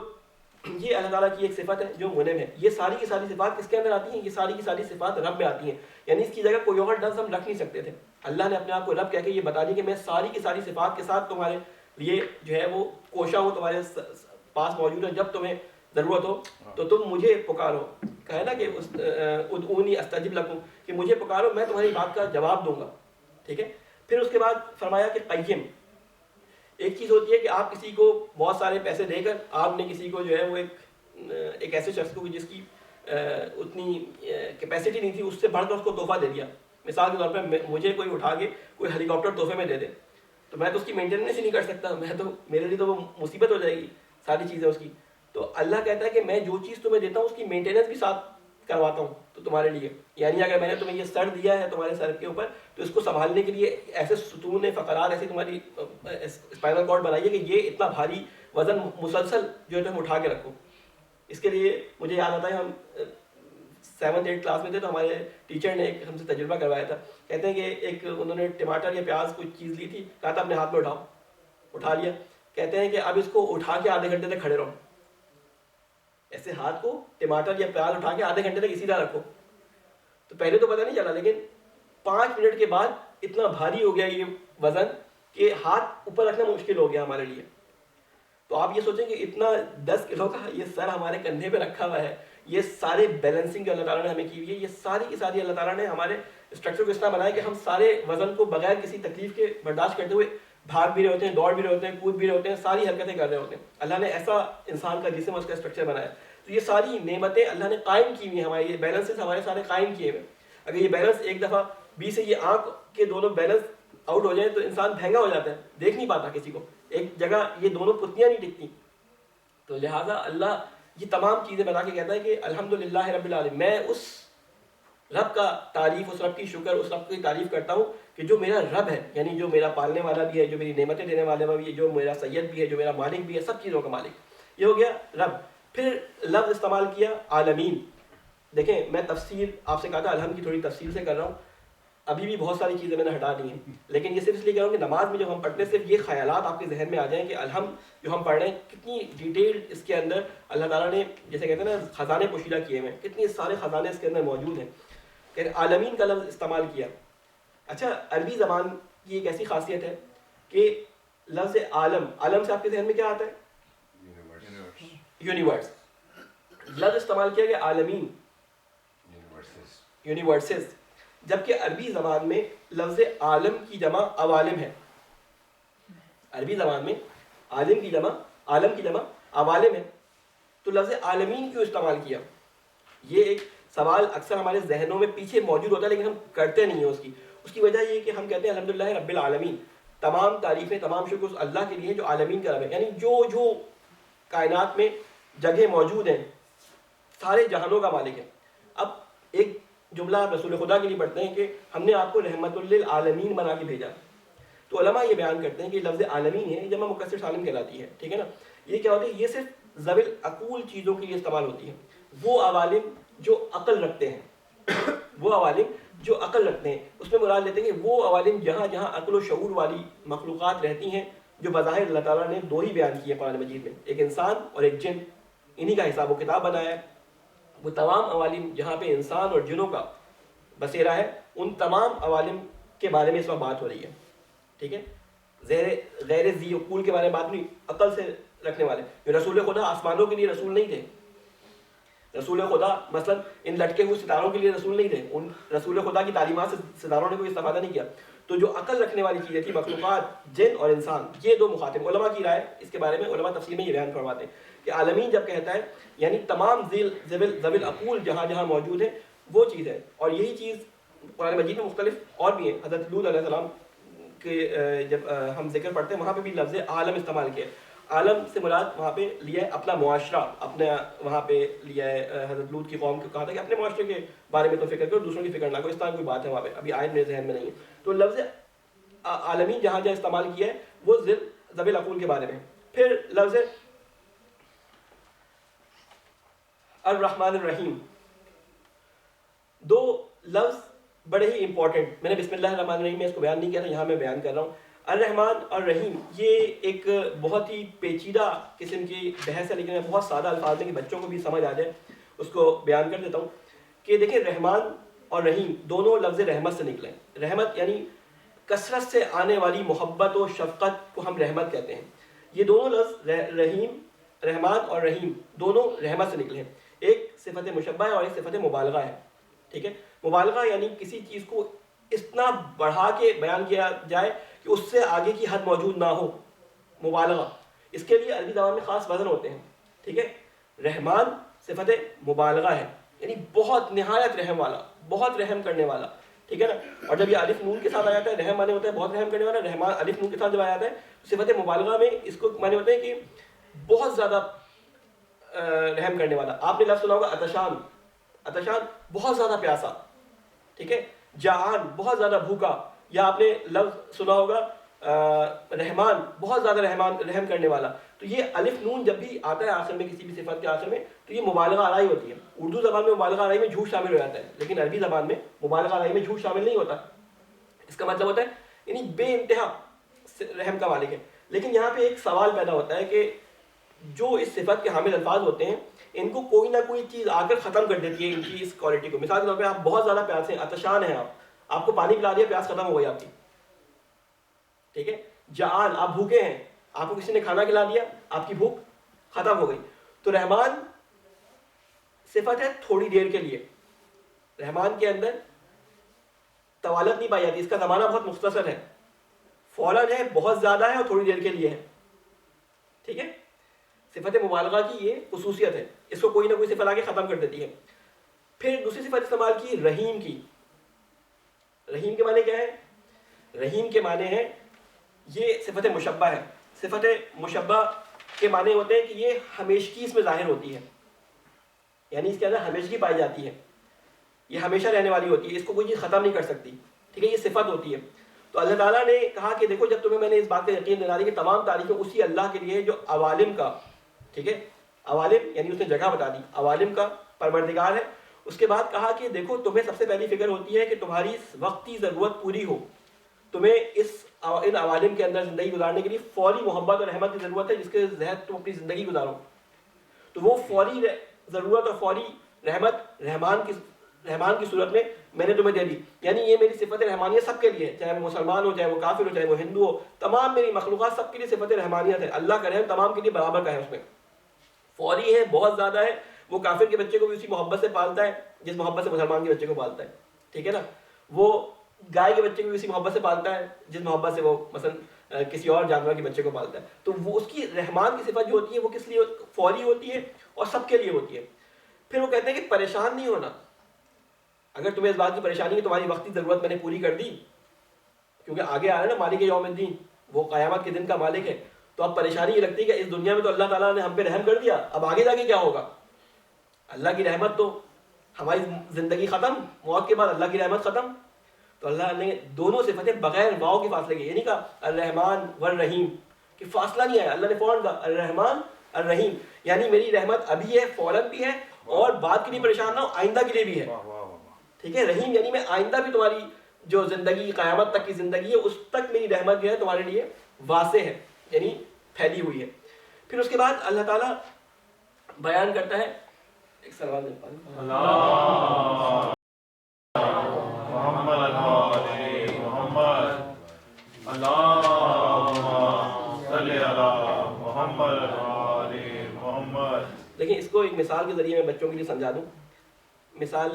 یہ اللہ تعالیٰ کی ایک صفت ہے جو منعم ہے. یہ ساری کی ساری صفات کس کے اندر آتی ہیں؟ یہ ساری کی ساری صفات رب میں آتی ہیں. یعنی اس کی جگہ کوئی اور لفظ ہم رکھ نہیں سکتے تھے. اللہ نے اپنے آپ کو رب کہہ کے یہ بتا دی کہ میں ساری کی ساری صفات کے ساتھ تمہارے لیے جو ہے وہ کوشاں ہوں, تمہارے پاس موجود ہے, جب تمہیں ضرورت ہو تو تم مجھے پکارو. کہا ہے نا کہ ادعونی استجب لکم, کہ مجھے پکارو میں تمہاری بات کا جواب دوں گا. ٹھیک ہے. پھر اس کے بعد فرمایا کہ قیم. ایک چیز ہوتی ہے کہ آپ کسی کو بہت سارے پیسے دے کر آپ نے کسی کو جو ہے وہ ایک ایسے شخص کو جس کی اتنی کیپیسٹی نہیں تھی, اس سے بڑھ کر اس کو تحفہ دے دیا. مثال کے طور پہ مجھے کوئی اٹھا کے کوئی ہیلی کاپٹر تحفے میں دے دے, تو میں تو اس کی مینٹیننس ہی نہیں کر سکتا, میرے لیے تو وہ مصیبت ہو جائے گی ساری چیزیں اس کی. تو اللہ کہتا ہے کہ میں جو چیز تمہیں دیتا ہوں اس کی مینٹیننس بھی ساتھ کرواتا ہوں تو تمہارے لیے. یعنی اگر میں نے تمہیں یہ سر دیا ہے تمہارے سر کے اوپر, تو اس کو سنبھالنے کے لیے ایسے ستون فقرات, ایسی تمہاری اسپائنل کارڈ بنائیے کہ یہ اتنا بھاری وزن مسلسل جو ہے تم اٹھا کے رکھو. اس کے لیے مجھے یاد آتا ہے ہم 7th-8th کلاس میں تھے, تو ہمارے ٹیچر نے ایک ہم سے تجربہ کروایا تھا. کہتے ہیں کہ ایک انہوں نے ٹماٹر یا پیاز کوئی چیز لی تھی, کہا تھا اپنے ہاتھ میں اٹھاؤ, اٹھا لیا. کہتے ہیں کہ اب اس کو اٹھا کے آدھے گھنٹے تک کھڑے رہو, ایسے ہاتھ کو ٹماٹر یا پیاز اٹھا کے آدھے گھنٹے تک اسی طرح رکھو. تو پہلے تو پتہ نہیں چلا, لیکن 5 منٹ کے بعد اتنا بھاری ہو گیا یہ وزن کہ ہاتھ اوپر رکھنا مشکل ہو گیا ہمارے لیے. تو آپ یہ سوچیں کہ اتنا 10 کلو کا یہ سر ہمارے کندھے پہ رکھا ہوا ہے, یہ سارے بیلنسنگ جو اللہ تعالیٰ نے ہمیں کی ہوئی ہے, یہ ساری کی ساری اللہ تعالیٰ نے ہمارے اسٹرکچر کو اس طرح بنایا کہ ہم سارے وزن کو بغیر کسی تکلیف کے برداشت کرتے ہوئے بھاگ بھی رہے ہوتے ہیں, دوڑ بھی رہے ہوتے ہیں, کود بھی رہے ہوتے ہیں, ساری حرکتیں کر رہے ہوتے ہیں. اللہ نے ایسا انسان کا جسم اس کا اسٹرکچر بنایا. تو یہ ساری نعمتیں اللہ نے قائم کی ہوئی ہیں, ہمارے یہ بیلنسز ہمارے سارے قائم کیے ہوئے. اگر یہ بیلنس ایک دفعہ بیچ سے یہ آنکھ کے دونوں بیلنس آؤٹ ہو جائیں تو انسان بھینگا ہو جاتا ہے, دیکھ نہیں پاتا کسی کو, ایک جگہ یہ دونوں پتیاں نہیں ٹکتی. تو لہٰذا اللہ یہ تمام چیزیں بتا کے کہتا ہے کہ الحمدللہ رب العالمین, میں اس رب کا تعریف, اس رب کی شکر, اس رب کی تعریف کرتا ہوں کہ جو میرا رب ہے, یعنی جو میرا پالنے والا بھی ہے, جو میری نعمتیں دینے والا بھی ہے, جو میرا سید بھی ہے, جو میرا مالک بھی ہے, سب چیزوں کا مالک. یہ ہو گیا رب. پھر لفظ استعمال کیا عالمین. دیکھیں میں تفسیر آپ سے کہا تھا الحمد کی تھوڑی تفصیل سے کر رہا ہوں, ابھی بھی بہت ساری چیزیں میں نے ہٹا دی ہیں, لیکن یہ صرف اس لیے کہہ رہا ہوں کہ نماز میں جب ہم پڑھتے ہیں صرف یہ خیالات آپ کے ذہن میں آ جائیں کہ الحمد جو ہم پڑھ رہے ہیں کتنی ڈیٹیل اس کے اندر اللہ تعالیٰ نے جیسے کہتے ہیں نا خزانے پوشیدہ کیے ہوئے ہیں, کتنے سارے خزانے اس کے اندر موجود ہیں. کہ عالمین کا لفظ استعمال کیا. اچھا عربی زبان کی ایک ایسی خاصیت ہے کہ لفظ عالم, عالم سے آپ کے ذہن میں کیا آتا ہے؟ یونیورس. لفظ استعمال کیا گیا عالمین, یونیورسز, جبکہ عربی زبان میں لفظ عالم کی جمع عوالم ہے. عربی زبان میں عالم کی جمع عوالم ہے. تو لفظ عالمین کیوں استعمال کیا؟ یہ ایک سوال اکثر ہمارے ذہنوں میں پیچھے موجود ہوتا ہے لیکن ہم کرتے نہیں ہیں. اس کی وجہ یہ کہ ہم کہتے ہیں الحمدللہ رب العالمین, تمام تعریفیں تمام شکر اس اللہ کے لیے جو عالمین کا رب ہے, یعنی جو کائنات میں جگہ موجود ہیں سارے جہانوں کا مالک ہے. اب ایک جملہ رسول خدا کے لیے پڑھتے ہیں کہ ہم نے آپ کو رحمت للعالمین بنا کے بھیجا. تو علماء یہ بیان کرتے ہیں کہ لفظ عالمین ہے جمع مکسر سالم کہلاتی ہے. ٹھیک ہے نا. یہ کیا ہوتی ہے؟ یہ صرف ذوی العقول چیزوں کے لیے استعمال ہوتی ہے. وہ عوالم جو عقل رکھتے ہیں, وہ عوالم جو عقل رکھتے ہیں, اس میں مراد لیتے ہیں کہ وہ عوالم جہاں جہاں عقل و شعور والی مخلوقات رہتی ہیں جو بظاہر اللہ تعالیٰ نے دو ہی بیان کیے قرآن مجید میں، ایک انسان اور ایک جن، انہی کا حساب و کتاب بنایا ہے۔ وہ تمام عوالم جہاں پہ انسان اور جنوں کا بسیرا ہے، ان تمام عوالم کے بارے میں اس وقت بات ہو رہی ہے، ٹھیک ہے؟ غیر ذی عقول کے بارے میں بات نہیں، عقل سے رکھنے والے۔ جو رسول خدا آسمانوں کے لیے رسول نہیں تھے، رسول خدا مثلا ان لٹکے ہوئے ستاروں کے لیے رسول نہیں تھے، ان رسول خدا کی تعلیمات سے ستاروں نے کوئی استفادہ نہیں کیا۔ تو جو عقل رکھنے والی چیزیں تھی، مخلوقات جن اور انسان، یہ دو مخاطب۔ علماء کی رائے اس کے بارے میں، علماء تفسیر میں یہ بیان فرماتے ہیں کہ عالمین جب کہتا ہے یعنی تمام ذوی العقول جہاں جہاں موجود ہیں وہ چیز ہے، اور یہی چیز قرآن مجید میں مختلف اور بھی ہیں۔ حضرت لوط علیہ السلام کے جب ہم ذکر پڑھتے ہیں وہاں پہ بھی لفظ عالم استعمال کیا ہے۔ عالم سے مراد وہاں پہ لیا ہے اپنا معاشرہ، اپنا وہاں پہ لیا ہے۔ حضرت لوط کی قوم کو کہا تھا کہ اپنے معاشرے کے بارے میں تو فکر کرو، دوسروں کی فکر نہ کرو۔ اس طرح کوئی بات ہے وہاں پہ، ابھی آیت میرے ذہن میں نہیں ہے۔ تو لفظ عالمی جہاں جہاں استعمال کیا ہے وہ ذوی العقول کے بارے میں۔ پھر لفظ الرحمن الرحیم، دو لفظ بڑے ہی امپورٹنٹ، میں نے بسم اللہ الرحمن الرحیم میں اس کو بیان نہیں کیا تھا، یہاں میں بیان کر رہا ہوں۔ الرحمن اور رحیم یہ ایک بہت ہی پیچیدہ قسم کی بحث ہے، لیکن میں بہت سادہ الفاظ میں کہ بچوں کو بھی سمجھ آ جائے اس کو بیان کر دیتا ہوں کہ دیکھیں رحمان اور رحیم دونوں لفظ رحمت سے نکلے ہیں۔ رحمت یعنی کثرت سے آنے والی محبت و شفقت کو ہم رحمت کہتے ہیں۔ یہ دونوں لفظ رحیم، رحمان اور رحیم دونوں رحمت سے نکلے ہیں۔ ایک صفت مشبہ ہے اور ایک صفت مبالغہ ہے، ٹھیک ہے؟ مبالغہ یعنی کسی چیز کو اتنا بڑھا کے بیان کیا جائے کہ اس سے آگے کی حد موجود نہ ہو، مبالغہ۔ اس کے لیے عربی زبان میں خاص وزن ہوتے ہیں، ٹھیک ہے؟ رحمان صفت مبالغہ ہے، یعنی بہت نہایت رحم والا، بہت رحم کرنے والا، ٹھیک ہے نا؟ اور جب یہ الف نون کے ساتھ آ جاتا ہے، رحم مانے ہوتا ہے بہت رحم کرنے والا، رحمان الف نون کے ساتھ جب آ جاتا ہے صفت مبالغہ میں اس کو مانے ہوتے ہیں کہ بہت زیادہ رحم کرنے والا۔ آپ نے لفظ سنا ہوگا عطشان، عطشان بہت زیادہ پیاسا، ٹھیک ہے؟ جعان بہت زیادہ بھوکا، یا آپ نے لفظ سنا ہوگا رحمان بہت زیادہ رحم کرنے والا۔ تو یہ الف نون جب بھی آتا ہے آخر میں کسی بھی صفت کے آخر میں تو یہ مبالغہ آرائی ہوتی ہے۔ اردو زبان میں مبالغہ آرائی میں جھوٹ شامل ہو جاتا ہے، لیکن عربی زبان میں مبالغہ آرائی میں جھوٹ شامل نہیں ہوتا۔ اس کا مطلب ہوتا ہے یعنی بے انتہا رحم کا مالک ہے۔ لیکن یہاں پہ ایک سوال پیدا ہوتا ہے کہ جو اس صفت کے حامل الفاظ ہوتے ہیں ان کو کوئی نہ کوئی چیز آ کر ختم کر دیتی ہے ان کی اس کوالٹی کو۔ مثال کے طور پہ آپ بہت زیادہ پیاسے ہیں، عطشان ہیں، آپ کو پانی پلا دیا، پیاس ختم ہو گئی آپ کی، ٹھیک ہے؟ جعان آپ بھوکے ہیں، آپ کو کسی نے کھانا کھلا دیا، آپ کی بھوک ختم ہو گئی۔ تو رحمان صفت ہے تھوڑی دیر کے لیے، رحمان کے اندر طوالت نہیں پائی جاتی، اس کا زمانہ بہت مختصر ہے، فوراً ہے، بہت زیادہ ہے اور تھوڑی دیر کے لیے ہے، ٹھیک ہے؟ صفت مبالغہ کی یہ خصوصیت ہے، اس کو کوئی نہ کوئی صفت آ کے ختم کر دیتی ہے۔ پھر دوسری صفت استعمال کی رحیم کی۔ رحیم کے معنی کیا ہے؟ رحیم کے معنی ہے یہ صفت مشبہ ہے۔ صفت مشبہ کے معنی ہوتے ہیں کہ یہ ہمیشگی اس میں ظاہر ہوتی ہے، یعنی اس کے اندر ہمیشگی پائی جاتی ہے، یہ ہمیشہ رہنے والی ہوتی ہے، اس کو کوئی چیز ختم نہیں کر سکتی، ٹھیک ہے؟ یہ صفت ہوتی ہے۔ تو اللہ تعالیٰ نے کہا کہ دیکھو جب تمہیں میں نے اس بات کا یقین دلا دی کہ تمام تعریفیں اسی اللہ کے لیے جو عوالم کا، ٹھیک ہے؟ عوالم یعنی اس نے جگہ بتا دی، عوالم کا پروردگار ہے۔ اس کے بعد کہا کہ دیکھو تمہیں سب سے پہلی فکر ہوتی ہے کہ تمہاری وقتی ضرورت پوری ہو، تمہیں ان عوالم کے اندر زندگی گزارنے کے لیے فوری محبت اور رحمت کی ضرورت ہے جس کے تحت تم اپنی زندگی گزارو۔ تو وہ فوری ضرورت اور فوری رحمت رحمان کی صورت میں نے تمہیں دے دی، یعنی یہ میری صفت رحمانیت سب کے لیے ہے، چاہے وہ مسلمان ہو، چاہے وہ کافر ہو، چاہے وہ ہندو ہو، تمام میری مخلوقات سب کے لیے صفت رحمانیت ہے۔ اللہ کا رحم تمام کے لیے برابر کا ہے، اس میں فوری ہے، بہت زیادہ ہے۔ وہ کافر کے بچے کو بھی اسی محبت سے پالتا ہے جس محبت سے مسلمان کے بچے کو پالتا ہے، ٹھیک ہے نا؟ وہ گائے کے بچے کو بھی اسی محبت سے پالتا ہے جس محبت سے وہ مثلا کسی اور جانور کے بچے کو پالتا ہے۔ تو وہ اس کی رحمان کی صفت جو ہوتی ہے وہ کس لیے فوری ہوتی ہے اور سب کے لیے ہوتی ہے۔ پھر وہ کہتے ہیں کہ پریشان نہیں ہونا، اگر تمہیں اس بات کی پریشانی ہے تمہاری وقتی ضرورت میں نے پوری کر دی، کیونکہ آگے آ رہا ہے نا مالک یوم الدین، وہ قیامت کے دن کا مالک ہے، تو اب پریشانی یہ لگتی ہے کہ اس دنیا میں تو اللہ تعالیٰ نے ہم پہ رحم کر دیا، اب آگے جا کے کیا ہوگا؟ اللہ کی رحمت تو ہماری زندگی ختم، موت کے بعد اللہ کی رحمت ختم۔ تو اللہ نے دونوں صفتیں بغیر واؤ کے فاصلے کی، یہ نہیں کہا الرحمن والرحیم کہ فاصلہ نہیں آیا، اللہ نے فوراً کہا الرحمن الرحیم، یعنی میری رحمت ابھی ہے، فوراً بھی ہے، اور بعد کے لیے پریشان نہ ہو، آئندہ کے لیے بھی ہے، ٹھیک ہے؟ رحیم یعنی میں آئندہ بھی تمہاری جو زندگی قیامت تک کی زندگی ہے اس تک میری رحمت جو ہے تمہارے لیے واسع ہے، یعنی پھیلی ہوئی ہے. پھر اس کے بعد اللہ تعالیٰ بیان کرتا ہے, ایک سوال اللہ محمد محمد اللہم صلی علی محمد محمد. لیکن اس کو ایک مثال کے ذریعے میں بچوں کے لیے سمجھا دوں. مثال,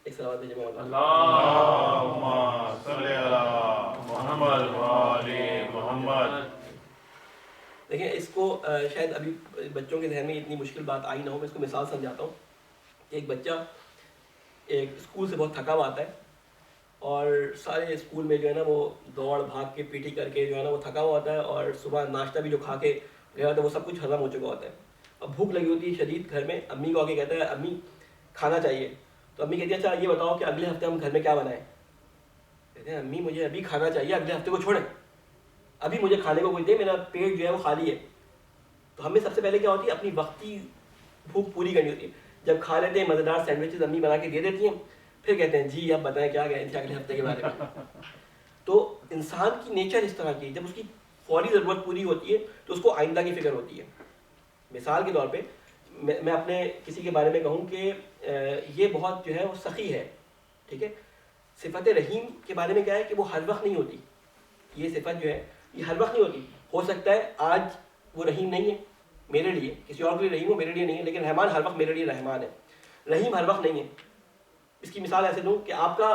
ایک سوال بھیجے مولانا. اللہم صلی علی محمد محمد. دیکھیں اس کو شاید ابھی بچوں کے ذہن میں اتنی مشکل بات آئی نہ ہو, میں اس کو مثال سمجھاتا ہوں. ایک بچہ ایک اسکول سے بہت تھکا ہوا آتا ہے اور سارے اسکول میں جو ہے نا وہ دوڑ بھاگ کے پی ٹی کر کے جو ہے نا وہ تھکا ہوا ہوتا ہے, اور صبح ناشتہ بھی جو کھا کے گیا ہوتا ہے وہ سب کچھ ہضم ہو چکا ہوتا ہے. اب بھوک لگی ہوتی ہے شدید گھر میں, امی کو آ کے کہتا ہے امی کھانا چاہیے. تو امی کہتی ہے اچھا یہ بتاؤ کہ اگلے ہفتے ہم گھر میں کیا بنائیں. کہتے ہیں امی مجھے ابھی کھانا چاہیے, اگلے ہفتے کو چھوڑیں, ابھی مجھے کھانے کو کوئی دے, میرا پیٹ جو ہے وہ خالی ہے. تو ہمیں سب سے پہلے کیا ہوتی ہے, اپنی وقتی بھوک پوری کرنی ہوتی ہے. جب کھا لیتے ہیں مزیدار سینڈوچز امی بنا کے دے دیتی ہیں, پھر کہتے ہیں جی اب بتائیں کیا کہیں تھے اگلے ہفتے کے بارے میں. تو انسان کی نیچر اس طرح کی, جب اس کی فوری ضرورت پوری ہوتی ہے تو اس کو آئندہ کی فکر ہوتی ہے. مثال کے طور پہ میں اپنے کسی کے بارے میں کہوں کہ یہ بہت جو ہے وہ سخی ہے, ٹھیک ہے. صفت رحیم کے بارے میں کیا ہے کہ وہ ہر وقت نہیں ہوتی. یہ صفت جو ہے یہ ہر وقت نہیں ہوتی. ہو سکتا ہے آج وہ رحیم نہیں ہے میرے لیے, کسی اور کے لیے رحیم ہو, میرے لیے نہیں ہے, لیکن رحمان ہر وقت میرے لیے رحمان ہے. رحیم ہر وقت نہیں ہے. اس کی مثال ایسے دوں کہ آپ کا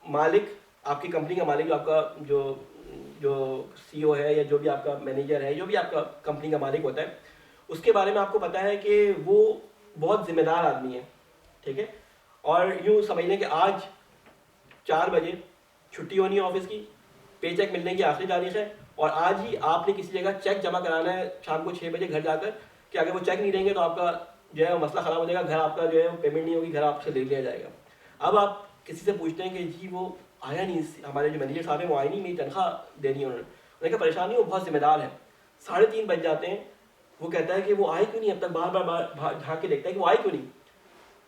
مالک, آپ کی کمپنی کا مالک, جو آپ کا جو سی او ہے یا جو بھی آپ کا مینیجر ہے, جو بھی آپ کا کمپنی کا مالک ہوتا ہے, اس کے بارے میں آپ کو پتہ ہے کہ وہ بہت ذمہ دار آدمی ہے, ٹھیک ہے. اور یوں سمجھ لیں کہ آج 4 بجے چھٹی ہونی ہے آفس کی, پے چیک ملنے کی آخری تاریخ ہے, اور آج ہی آپ نے کسی جگہ چیک جمع کرانا ہے شام کو 6 بجے گھر جا کر, کہ اگر وہ چیک نہیں دیں گے تو آپ کا جو ہے وہ مسئلہ خراب ہو جائے گا, گھر آپ کا جو ہے پیمنٹ نہیں ہوگی, گھر آپ سے لے لیا جائے گا. اب آپ کسی سے پوچھتے ہیں کہ جی وہ آیا نہیں, ہمارے جو مینیجر صاحب ہیں وہ آئے نہیں, میری تنخواہ دینی ہے انہوں نے کہا پریشان نہیں, وہ بہت ذمہ دار ہے. 3:30 بج جاتے ہیں, وہ کہتا ہے کہ وہ آئے کیوں نہیں, اب تک بار بار جھانک کے دیکھتا ہے کہ وہ آئے کیوں نہیں.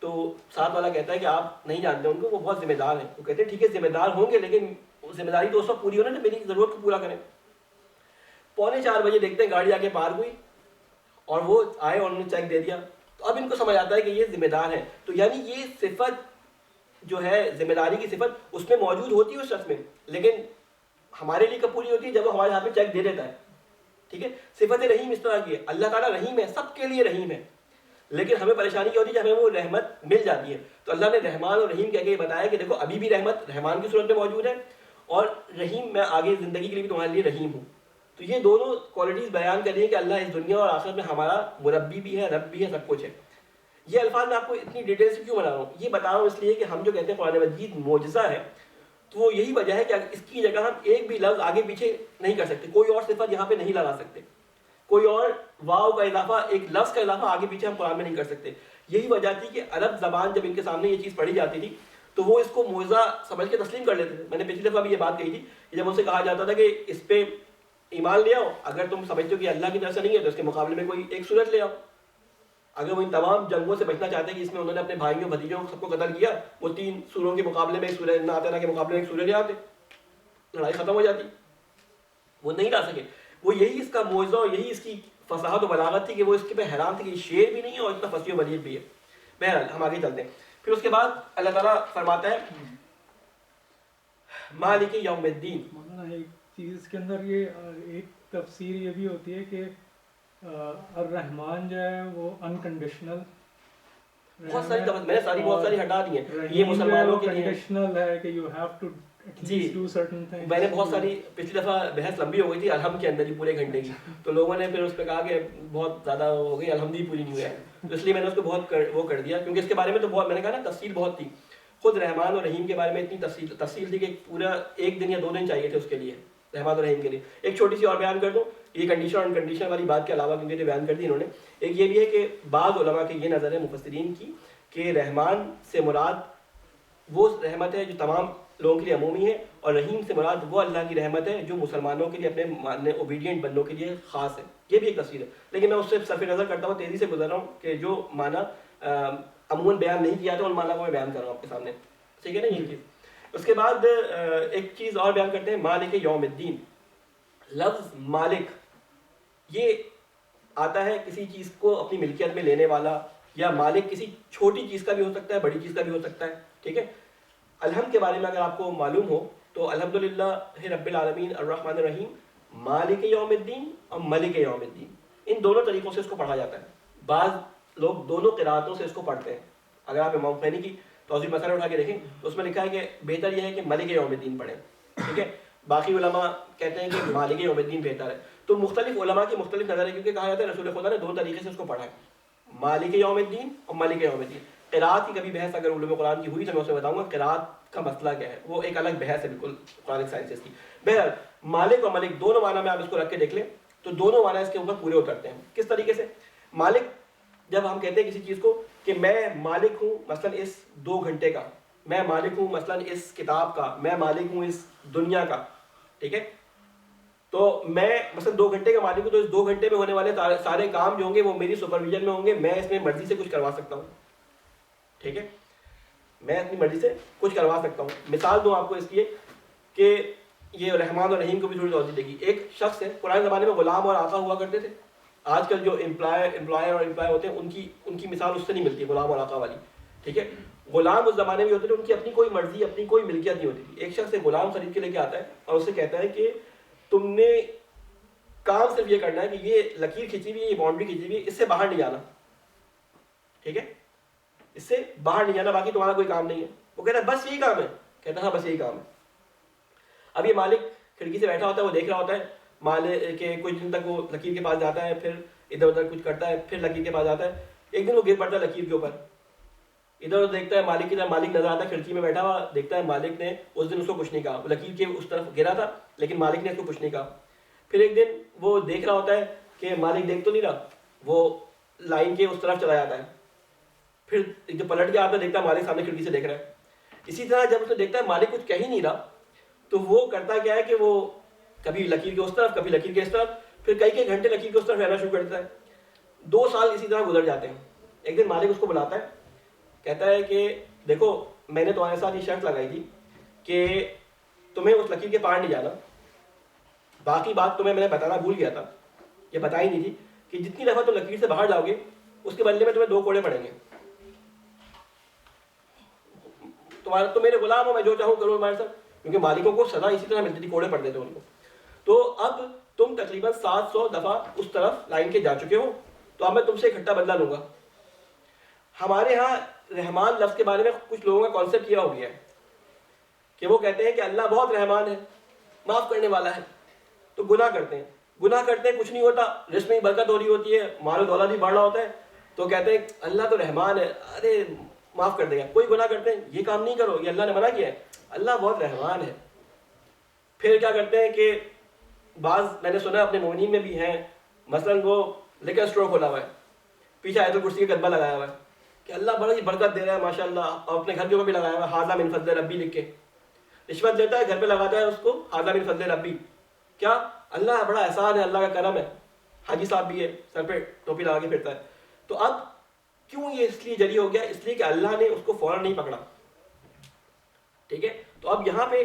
تو ساتھ والا کہتا ہے کہ آپ نہیں جانتے ان کو, وہ بہت ذمہ دار ہیں. وہ کہتے ہیں ٹھیک ہے ذمہ دار ہوں گے, لیکن ذمہ داری تو اس وقت پوری ہونا نا, میری ضرورت کو پورا کریں. 3:45 بجے دیکھتے ہیں گاڑی آ کے پارک ہوئی اور وہ آئے اور انہوں نے چیک دے دیا. تو اب ان کو سمجھ آتا ہے کہ یہ ذمہ دار ہے. تو یعنی یہ صفت جو ہے ذمہ داری کی صفت اس میں موجود ہوتی ہے اس شخص میں, لیکن ہمارے لیے کب پوری ہوتی ہے, جب وہ ہمارے ہاتھ میں چیک دے دیتا ہے, ٹھیک ہے. صفت رحیم اس طرح کی ہے, اللہ تعالیٰ رحیم ہے, سب کے لیے رحیم ہے, لیکن ہمیں پریشانی کیا ہوتی ہے جب ہمیں وہ رحمت مل جاتی ہے. تو اللہ نے رحمان اور رحیم کہہ کے یہ بتایا کہ دیکھو ابھی بھی رحمت رحمان کی صورت میں موجود ہے, اور رحیم میں آگے زندگی کے لیے بھی تمہارے لیے رحیم ہوں. تو یہ دونوں کوالٹیز بیان کر رہی ہیں کہ اللہ اس دنیا اور آخرت میں ہمارا مربی بھی ہے, رب بھی ہے, سب کچھ ہے. یہ الفاظ میں آپ کو اتنی ڈیٹیل سے کیوں بنا رہا ہوں, یہ بتا رہا ہوں اس لیے کہ ہم جو کہتے ہیں قرآن مجید معجزہ ہے, تو وہ یہی وجہ ہے کہ اس کی جگہ ہم ایک بھی لفظ آگے پیچھے نہیں کر سکتے, کوئی اور صفت یہاں پہ نہیں لگا سکتے, کوئی اور واو کا اضافہ, ایک لفظ کا اضافہ آگے پیچھے ہم قرآن میں نہیں کر سکتے. یہی وجہ تھی کہ عرب زبان جب ان کے سامنے یہ چیز پڑھی جاتی تھی تو وہ اس کو معجزہ سمجھ کے تسلیم کر لیتے تھے. میں نے پچھلی دفعہ بھی یہ بات کہی تھی کہ جب ان سے کہا جاتا تھا کہ اس پہ ایمان لے آؤ, اگر تم سمجھتے ہو کہ اللہ کی طرف سے نہیں ہے تو اس کے مقابلے میں کوئی ایک سورت لے آؤ. اگر وہ ان تمام جنگوں سے بچنا چاہتے ہیں کہ اس میں انہوں نے اپنے بھائیوں بھتیجوں سب کو قتل کیا, وہ 3 سوروں کے مقابلے میں ایک سورہ ناطقہ کے مقابلے میں ایک سورہ لے آتے, لڑائی ختم ہو جاتی. وہ نہیں لا سکے. وہ یہی اس کا معجزہ اور یہی اس کی فصاحت و بلاغت تھی کہ وہ اس کے پہ حیران تھے کہ یہ شعر بھی نہیں ہے اور اتنا فصیح و بلیغ بھی ہے. بہرحال ہم آگے چلتے ہیں. پھر اس کے بعد اللہ تعالیٰ فرماتا ہے مالک یوم الدین. ایک چیز کے اندر یہ ایک تفسیر یہ بھی ہوتی ہے کہ الرحمن جو ہے وہ انکنڈیشنل, بہت ساری میں نے بہت ساری ہٹا دی ہیں, یہ مسلمانوں کے لیے کنڈیشنل ہے کہ یو ہیو ٹو جی ڈو سرٹن تھنگز. میں نے بہت ساری پچھلی دفعہ بحث لمبی ہو گئی تھی الحمد کے اندر ہی پورے گھنٹے کی, تو لوگوں نے پھر اس پہ کہا کہ بہت زیادہ ہو گئی, الحمد ہی پوری نہیں ہوا ہے, تو اس لیے میں نے اس کو بہت وہ کر دیا, کیونکہ اس کے بارے میں تو بہت میں نے کہا نا تفصیل بہت تھی. خود رحمان اور رحیم کے بارے میں اتنی تفصیل تھی کہ پورا 1 دن یا 2 دن چاہیے تھے اس کے لیے, رحمان اور رحیم کے لیے. ایک چھوٹی سی اور بیان کر دوں, یہ کنڈیشن اور انکنڈیشن والی بات کے علاوہ کیونکہ بیان کر دی انہوں نے. ایک یہ بھی ہے کہ بعض علماء کی یہ نظر ہے مفسرین کی کہ رحمان سے مراد وہ رحمت ہے جو تمام لوگوں کے لیے عمومی ہے, اور رحیم سے مراد وہ اللہ کی رحمت ہے جو مسلمانوں کے لیے اپنے ماننے اوبیڈینٹ بندوں کے لیے خاص ہے. یہ بھی ایک تفسیر ہے, لیکن میں اس سے صرف نظر کرتا ہوں, تیزی سے گزر رہا ہوں کہ جو معنی عموماً بیان نہیں کیا تھا ان معنی کو میں بیان کر رہا ہوں آپ کے سامنے, ٹھیک ہے نا یہ چیز. اس کے بعد ایک چیز اور بیان کرتے ہیں مالک یوم الدین. لفظ مالک یہ آتا ہے کسی چیز کو اپنی ملکیت میں لینے والا یا مالک کسی چھوٹی چیز کا بھی ہو سکتا ہے, بڑی چیز کا بھی ہو سکتا ہے. ٹھیک ہے, الحمد کے بارے میں اگر آپ کو معلوم ہو تو الحمدللہ رب العالمین الرحمن الرحیم مالک یوم الدین اور ملک یوم الدین, ان دونوں طریقوں سے اس کو پڑھا جاتا ہے. بعض لوگ دونوں قراءتوں سے اس کو پڑھتے ہیں. اگر آپ امام خمینی کی توضیح مسئلہ اٹھا کے دیکھیں تو اس میں لکھا ہے کہ بہتر یہ ہے کہ ملک یوم الدین پڑھیں. ٹھیک ہے, باقی علماء کہتے ہیں کہ مالک یوم الدین بہتر ہے. تو مختلف علماء کی مختلف نظر ہے, کیونکہ کہا جاتا ہے رسول خدا نے دو طریقے سے اس کو پڑھا ہے, مالک یوم الدین اور ملک یوم الدین. قراءت کی کبھی بحث اگر علوم قرآن کی ہوئی تو میں اسے بتاؤں گا قراءت کا مسئلہ کیا ہے, وہ ایک الگ بحث ہے بالکل قرآنک سائنسز کی. بہرحال مالک اور ملک دونوں معنی میں آپ اس کو رکھ کے دیکھ لیں تو دونوں معنی اس کے اوپر پورے اترتے ہیں. کس طریقے سے؟ مالک جب ہم کہتے ہیں کسی چیز کو کہ میں مالک ہوں مثلا اس 2 گھنٹے کا, میں مالک ہوں مثلا اس کتاب کا, میں مالک ہوں اس دنیا کا. ٹھیک ہے, تو میں مثلا 2 گھنٹے کا مالک ہوں تو اس 2 گھنٹے میں ہونے والے سارے کام جو ہوں گے وہ میری سپرویژن میں ہوں گے, میں اس میں مرضی سے کچھ کروا سکتا ہوں. ٹھیک ہے, میں اپنی مرضی سے کچھ کروا سکتا ہوں. مثال دوں آپ کو اس لیے کہ یہ رحمان اور رحیم کو بھی تھوڑی توضیح دے گی. ایک شخص ہے, پرانے زمانے میں غلام اور آقا ہوا کرتے تھے. آج کل جو امپلائر اور امپلائی ہوتے ہیں ان کی مثال اس سے نہیں ملتی, غلام اور آقا والی. ٹھیک ہے, غلام اس زمانے میں ہوتے تھے, ان کی اپنی کوئی مرضی, اپنی کوئی ملکیت نہیں ہوتی تھی. ایک شخص ایک غلام خرید کے لے کے آتا ہے اور اسے کہتا ہے کہ تم نے کام صرف یہ کرنا ہے کہ یہ لکیر کھینچی ہوئی ہے, یہ باؤنڈری کھینچی ہوئی ہے, اس سے باہر نہیں جانا. ٹھیک ہے, اس سے باہر نہیں جانا, باقی تمہارا کوئی کام نہیں ہے. وہ کہتا ہے بس یہی کام ہے. کہتا ہے ہاں بس یہی کام ہے. اب یہ مالک کھڑکی سے بیٹھا ہوتا ہے, وہ دیکھ رہا ہوتا ہے مالک کے کچھ دن تک وہ لکیر کے پاس جاتا ہے, پھر ادھر ادھر کچھ کرتا ہے, پھر لکیر کے پاس جاتا ہے. ایک دن وہ گر پڑتا ہے لکیر کے اوپر, ادھر ادھر دیکھتا ہے مالک کی طرف, مالک نظر آتا ہے کھڑکی میں بیٹھا ہوا, دیکھتا ہے مالک نے اس دن اس کو کچھ نہیں کہا. وہ لکیر کے اس طرف گرا تھا لیکن مالک نے اس کو کچھ نہیں کہا. پھر ایک دن وہ دیکھ رہا ہوتا ہے کہ مالک دیکھ تو نہیں رہا, وہ لائن کے اس طرف چلا جاتا ہے. پھر جو پلٹ کے آتا ہے دیکھتا ہے مالک سامنے کھڑکی سے دیکھ رہا ہے. اسی طرح جب اسے دیکھتا ہے مالک کچھ کہہ ہی نہیں رہا تو وہ کرتا کیا ہے کہ وہ کبھی لکیر کے اس طرف, کبھی لکیر کے اس طرف, پھر کئی گھنٹے لکیر کے اس طرف رہنا شروع کر دیتا ہے. 2 سال اسی طرح گزر جاتے ہیں. ایک دن مالک اس کو بلاتا ہے, کہتا ہے کہ دیکھو میں نے تمہارے ساتھ یہ شرط لگائی تھی کہ تمہیں اس لکیر کے پار نہیں جانا, باقی بات تمہیں میں نے بتانا بھول گیا تھا, یہ بتائی نہیں تھی کہ جتنی دفعہ تم لکیر سے باہر جاؤ گے اس کے بدلے میں تمہیں 2 کوڑے پڑیں گے. تو میرے غلام ہو, میں جو چاہوں کروں تمہارے ساتھ, کیونکہ مالکوں کو سزا اسی طرح ملتی تھی, کوڑے پڑتے تھے ان کو. تو اب تم تقریباً 700 دفعہ اس طرف لائن کے جا چکے ہو, تو اب میں تم سے اکٹھا بدلہ لوں گا. ہمارے ہاں رحمان لفظ کے بارے میں کچھ لوگوں کا کانسیپٹ یہ ہو گیا ہے کہ وہ کہتے ہیں کہ اللہ بہت رحمان ہے, معاف کرنے والا ہے, تو گناہ کرتے ہیں کچھ نہیں ہوتا, رزق میں برکت ہو رہی ہوتی ہے, مال و دولت بھی بڑھ رہا ہوتا ہے, تو کہتے ہیں اللہ تو رحمان ہے, ارے معاف کر دے گا. کوئی گناہ کرتے ہیں, یہ کام نہیں کرو, یہ اللہ نے منع کیا ہے, اللہ بہت رحمان ہے. پھر کیا کرتے ہیں کہ بعض میں نے سنا اپنے مومنین میں بھی ہیں, مثلا وہ لیکن اسٹور کھولا ہوا ہے, پیچھے آیت الکرسی کا کتبہ لگایا ہوا ہے کہ اللہ بڑا ہی برکت دے رہا ہے ماشاء اللہ, اور اپنے گھر کے اوپر بھی لگایا ہوا ہے حاذا من فضل ربی لکھ کے. رشوت دیتا ہے, گھر پہ لگاتا ہے اس کو حاذا من فضل ربی, کیا اللہ بڑا احسان ہے, اللہ کا کرم ہے. حاجی صاحب بھی ہے, سر پہ ٹوپی لگا کے پھرتا ہے. تو اب کیوں یہ اس لیے جری ہو گیا, اس لیے کہ اللہ نے اس کو فوراً نہیں پکڑا. ٹھیک ہے, تو اب یہاں پہ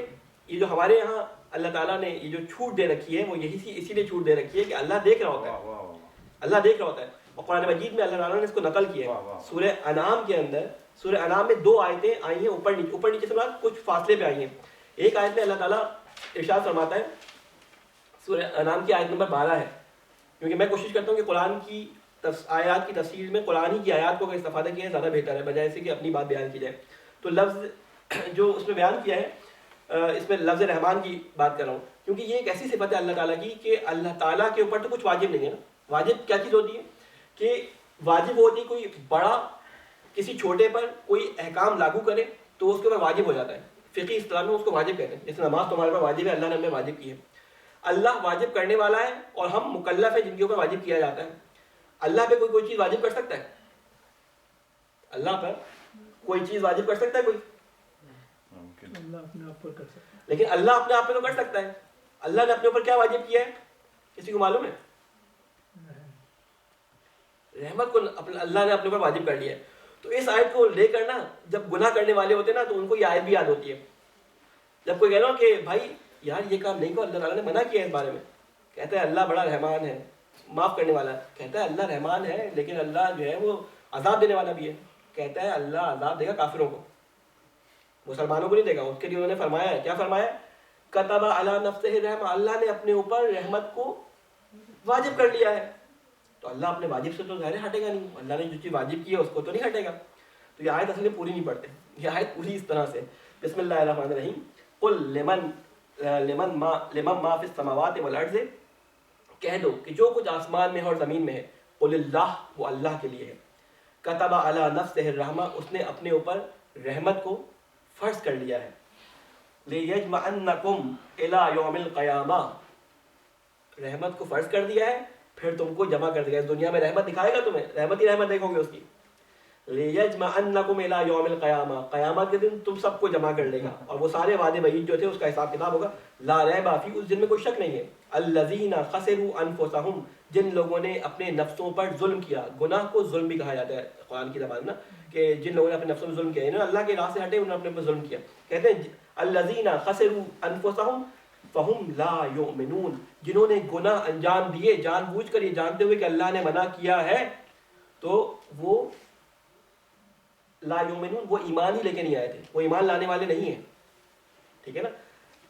یہ جو ہمارے یہاں اللہ تعالیٰ نے یہ جو چھوٹ دے رکھی ہے وہ اسی لیے چھوٹ دے رکھی ہے کہ اللہ دیکھ رہا ہوتا ہے, اللہ دیکھ رہا ہوتا ہے. اور قرآن مجید میں اللہ تعالیٰ نے اس کو نقل کیا ہے. سورہ انعام کے اندر, سورہ انعام میں 2 آیتیں آئی ہیں اوپر نیچے سے کچھ فاصلے پہ آئی ہیں. ایک آیت میں اللہ تعالیٰ ارشاد فرماتا ہے, سورہ انعام کی آیت نمبر 12 ہے, کیونکہ میں کوشش کرتا ہوں کہ قرآن کی آیات کی تفسیر میں قرآن ہی کی آیات کو اگر استفادہ کیا ہے زیادہ بہتر ہے, بجائے سے کہ اپنی بات بیان کی جائے. تو لفظ جو اس میں بیان کیا ہے, اس میں لفظ رحمان کی بات کر رہا ہوں, کیونکہ یہ ایک ایسی صفت ہے اللہ تعالیٰ کی کہ اللہ تعالیٰ کے اوپر تو کچھ واجب نہیں ہے نا. واجب کیا چیز ہوتی ہے کہ واجب ہوتی ہے کوئی بڑا کسی چھوٹے پر کوئی احکام لاگو کرے تو اس کے اوپر واجب ہو جاتا ہے. فقی اصطلاح میں اس کو واجب کہتے ہیں. جیسے نماز تمہارے پر واجب ہے, اللہ نے ہمیں واجب کی ہے. اللہ واجب کرنے والا ہے اور ہم مکلف ہیں جن کے اوپر واجب کیا جاتا ہے. اللہ پہ کوئی چیز واجب کر سکتا ہے؟ اللہ پر کوئی چیز واجب کر سکتا ہے کوئی؟ اللہ اپنے آپ پر کر سکتا ہے. لیکن اللہ اپنے آپ پہ تو کر سکتا ہے. اللہ نے اپنے اوپر کیا واجب کیا ہے, کسی کو معلوم ہے؟ رحمت کو اللہ نے اپنے اوپر واجب کر لیا ہے. تو اس آیت کو لے کر نا جب گناہ کرنے والے ہوتے ہیں نا تو ان کو یہ آیت بھی یاد ہوتی ہے. جب کوئی کہہ رہا ہو کہ بھائی یار یہ کام نہیں کو, اللہ تعالیٰ نے منع کیا ہے اس بارے میں, کہتا ہے اللہ بڑا رحمان ہے, معاف کرنے والا ہے. کہتا ہے اللہ رحمان ہے لیکن اللہ جو ہے وہ عذاب دینے والا بھی ہے. کہتا ہے اللہ عذاب دے گا کافروں کو, مسلمانوں کو نہیں دے گا. اس کے لیے انہوں نے فرمایا ہے, کیا فرمایا؟ کتب علی نفسہ الرحمہ, اللہ نے اپنے اوپر رحمت کو واجب کر لیا ہے. تو اللہ اپنے واجب سے تو ظاہر ہٹے گا نہیں, اللہ نے جو چیز واجب کی ہے اس کو تو نہیں ہٹے گا. تو یہ آیت اصل میں پوری نہیں پڑھتے, یہ آیت پوری اس طرح سے, بسم اللہ الرحمن الرحیم, قل لمن ما فی السماوات والارض, کہہ دو کہ جو کچھ آسمان میں ہے اور زمین میں ہے, قل اللہ, وہ اللہ کے لیے ہے. کتب علی نفسہ الرحمہ, اس نے اپنے اوپر رحمت کو فرض کر لیا ہے. لیجمعنکم الی یوم القیامہ, رحمت کو فرض کر دیا ہے پھر تم کو جمع کر دے گا. اس دنیا میں رحمت دکھائے گا تمہیں, رحمت ہی رحمت دیکھو گے اس کی. لیجمعنکم الی یوم القیامہ, قیامت کے دن تم سب کو جمع کر لے گا, اور وہ سارے وعدے وعید جو تھے اس کا حساب کتاب ہوگا. لا ریب فیہ, اس دن میں کوئی شک نہیں ہے. الذین خسروا انفسہم, جن لوگوں نے اپنے نفسوں پر ظلم کیا. گناہ کو ظلم بھی کہا جاتا ہے قرآن کی زبان میں نا, کہ جن لوگوں نے اپنے نفسوں میں ظلم کیا, انہوں نے اللہ کے راہ سے ہٹے, انہوں نے اپنے اوپر ظلم کیا. کہتے ہیں الذین خسروا انفسہم فہم لا یؤمنون, جنہوں نے گناہ انجام دیے جان بوجھ کر, یہ جانتے ہوئے کہ اللہ نے منع کیا ہے, تو وہ لا یؤمنون, وہ ایمان ہی لے کے نہیں آئے تھے, وہ ایمان لانے والے نہیں ہیں. ٹھیک ہے نا.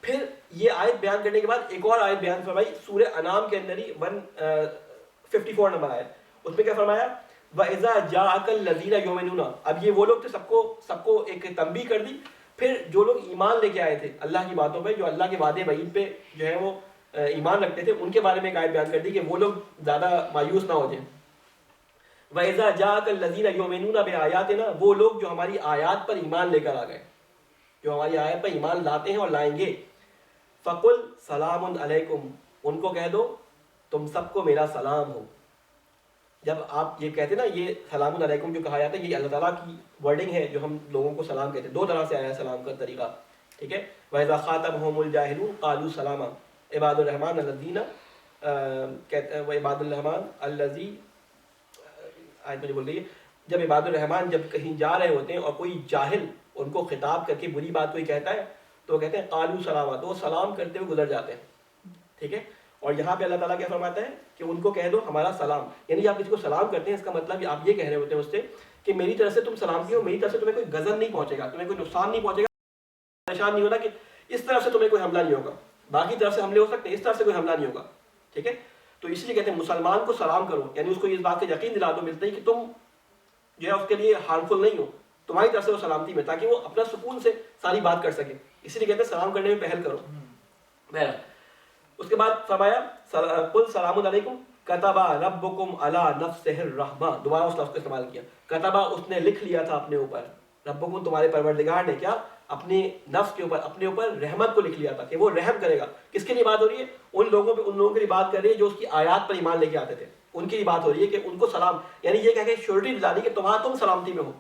پھر یہ آیت بیان کرنے کے بعد ایک اور آیت بیان فرمائی سورہ انعام کے اندر ہی 154 نمبر آیت, اس میں کیا فرمایا؟ وَإِذَا جَاءَكَ الَّذِينَ يُؤْمِنُونَ. اب یہ وہ لوگ تھے, سب کو ایک تنبیہ کر دی. پھر جو لوگ ایمان لے کے آئے تھے اللہ کی باتوں پہ, جو اللہ کے وعدے وعید پہ جو ہے وہ ایمان رکھتے تھے, ان کے بارے میں ایک آیت بیان کر دی کہ وہ لوگ زیادہ مایوس نہ ہو جائیں. وَإِذَا جَاءَكَ الَّذِينَ يُؤْمِنُونَ بِآيَاتِنَا, وہ لوگ جو ہماری آیات پر ایمان لے کر آ گئے, جو ہماری آیت پر ایمان لاتے ہیں اور لائیں گے. فَقُلْ سَلَامٌ عَلَيْكُمْ, ان کو کہہ دو تم سب کو میرا سلام ہو. جب آپ یہ کہتے ہیں نا, یہ سلام علیکم جو کہا جاتا ہے, یہ اللہ تعالیٰ کی ورڈنگ ہے جو ہم لوگوں کو سلام کہتے ہیں. دو طرح سے آیا ہے سلام کا طریقہ. ٹھیک ہے. وَإِذَا خَاطَبَهُمُ الْجَاهِلُونَ قَالُوا سَلَامًا. عباد الرحمن الذین وعباد الرحمن الذی, آج مجھے بول رہی ہے, جب عباد الرحمن جب کہیں جا رہے ہوتے ہیں اور کوئی جاہل ان کو خطاب کر کے بری بات کوئی کہتا ہے تو وہ کہتے ہیں قالوا سلاما, تو وہ سلام کرتے ہوئے گزر جاتے ہیں. ٹھیک ہے. اور یہاں پہ اللہ تعالیٰ کیا فرماتا ہے کہ ان کو کہہ دو ہمارا سلام, یعنی آپ کسی کو سلام کرتے ہیں اس کا مطلب آپ یہ کہہ رہے ہوتے ہیں اس سے کہ میری طرف سے تم سلامتی ہو, میری طرف سے تمہیں کوئی غضب نہیں پہنچے گا, تمہیں کوئی نقصان نہیں پہنچے گا, پریشان نہیں ہونا کہ اس طرف سے تمہیں کوئی حملہ نہیں ہوگا. باقی طرف سے حملے ہو سکتے ہیں, اس طرف سے کوئی حملہ نہیں ہوگا. ٹھیک ہے. تو اس لیے کہتے ہیں مسلمان کو سلام کرو, یعنی اس کو اس بات کا یقین دلا دو ملتا ہے کہ تم جو ہے اس کے لیے ہارمفل نہیں ہو, تمہاری طرف سے وہ سلامتی میں, تاکہ وہ اپنا سکون سے ساری بات کر سکے. اسی لیے کہتے ہیں سلام کرنے میں پہل کرو. بہرحال اس کے بعد فرمایا قل سلام علیکم کتبا ربکم علی نفسہ الرحمہ, دوبارہ اس لفظ کو استعمال کیا. کتبا, اس نے لکھ لیا تھا اپنے اوپر, ربکم تمہارے پروردگار نے کیا, اپنے نفس کے اوپر, اپنے اوپر رحمت کو لکھ لیا تھا کہ وہ رحم کرے گا. کس کے لیے بات ہو رہی ہے؟ ان لوگوں کے لیے بات کر رہی ہے جو اس کی آیات پر ایمان لے کے آتے تھے, ان کی لیے بات ہو رہی ہے کہ ان کو سلام, یعنی یہ کہہ کے شیورٹی دلانی کہ تم سلامتی میں ہو.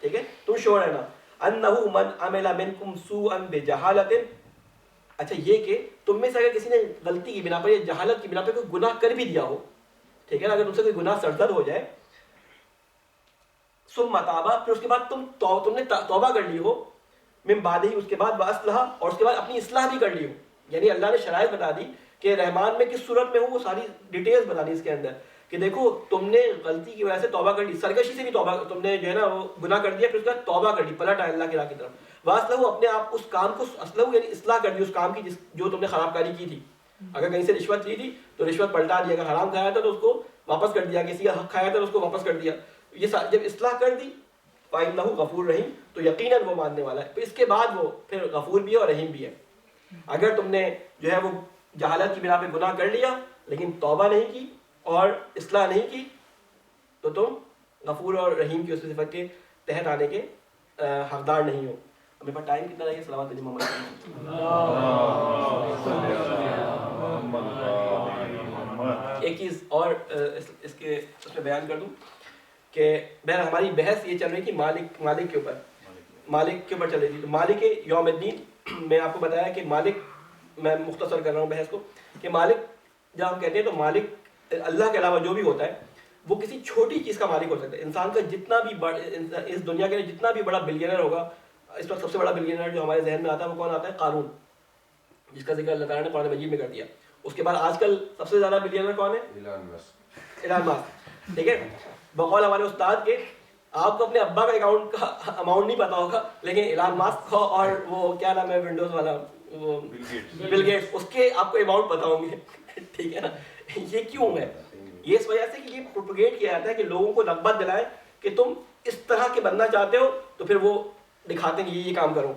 ٹھیک ہے, تم شور ہے نا. انہ من عمل منکم سوءا بجہالۃ, اچھا یہ کہ تم میں سے اگر کسی نے غلطی کی بنا پر یا جہالت کی بنا پر کوئی گناہ کر بھی دیا ہو, ٹھیک ہے نا, اگر تم سے کوئی گناہ سرزد ہو جائے, ثم تاب, پھر اس کے بعد تم نے توبہ کر لی ہو, من بعد ہی, اس کے بعد واصلح, اور اس کے بعد اپنی اصلاح بھی کر لی ہو. یعنی اللہ نے شرائط بتا دی کہ رحمان میں کس صورت میں ہو, وہ ساری ڈیٹیلز بتا دی اس کے اندر کہ دیکھو تم نے غلطی کی وجہ سے توبہ کر لی, سرکشی سے بھی توبہ, تم نے جو ہے نا وہ گناہ کر دیا, پھر اس کے بعد توبہ کر لی, پلٹ آئے اللہ کی راہ کی طرف. واصلہ, اپنے آپ اس کام کو اصلح, یعنی اصلاح کر دی اس کام کی جو تم نے خراب کاری کی تھی. اگر کہیں سے رشوت لی تھی تو رشوت پلٹا دی, اگر حرام کھایا تھا تو اس کو واپس کر دیا, کسی کا حق کھایا تھا تو اس کو واپس کر دیا. یہ جب اصلاح کر دی فَإِنَّهُ غَفُورٌ رَحِيمٌ, تو یقیناً وہ ماننے والا ہے. اس کے بعد وہ پھر غفور بھی ہے اور رحیم بھی ہے. اگر تم نے جو ہے وہ جہالت کی بنا پہ گناہ کر لیا لیکن توبہ نہیں کی اور اصلاح نہیں کی تو تم غفور اور رحیم کی اس صفت کے تحت آنے کے حقدار نہیں ہو. ہمیں پر ٹائم کتنا رہے گا؟ صلوات علی محمد. ایک چیز اور اس میں بیان کر دوں کہ بہر ہماری بحث یہ چل رہی تھی مالک کے اوپر چل رہی تھی. تو مالک یوم الدین, میں آپ کو بتایا کہ مالک, میں مختصر کر رہا ہوں بحث کو, کہ مالک جب ہم کہتے ہیں تو مالک اللہ کے علاوہ جو بھی ہوتا ہے وہ کسی چھوٹی چیز کا مالک ہو سکتا ہے. انسان کا جتنا بھی اس دنیا کے جتنا بھی بڑا بلینئر ہوگا, اس وقت سب سے بڑا بلینئر جو ہمارے ذہن میں آتا ہے وہ کون آتا ہے؟ قارون, جس کا ذکر اللہ تعالیٰ نے قرآن مجید میں کر دیا. اس کے بعد آج کل سب سے زیادہ ملینئر کون ہے؟ ایلان ماسک. ٹھیک ہے, بقول ہمارے استاد کے آپ کو اپنے ابا کا اکاؤنٹ کا اماؤنٹ نہیں پتا ہوگا, لیکن ایلان ماسک کو اور وہ کیا نام ہے ونڈوز والا, وہ بل گیٹس, اس کے آپ کو اماؤنٹ پتا ہوں گے. ٹھیک ہے نا. یہ کیوں ہے؟ یہ اس وجہ سے کہ یہ پروپیگیٹ کیا جاتا ہے کہ لوگوں کو رغبت دلائیں کہ تم اس طرح کے بننا چاہتے ہو, تو پھر وہ دکھاتے ہیں یہ کام کرو.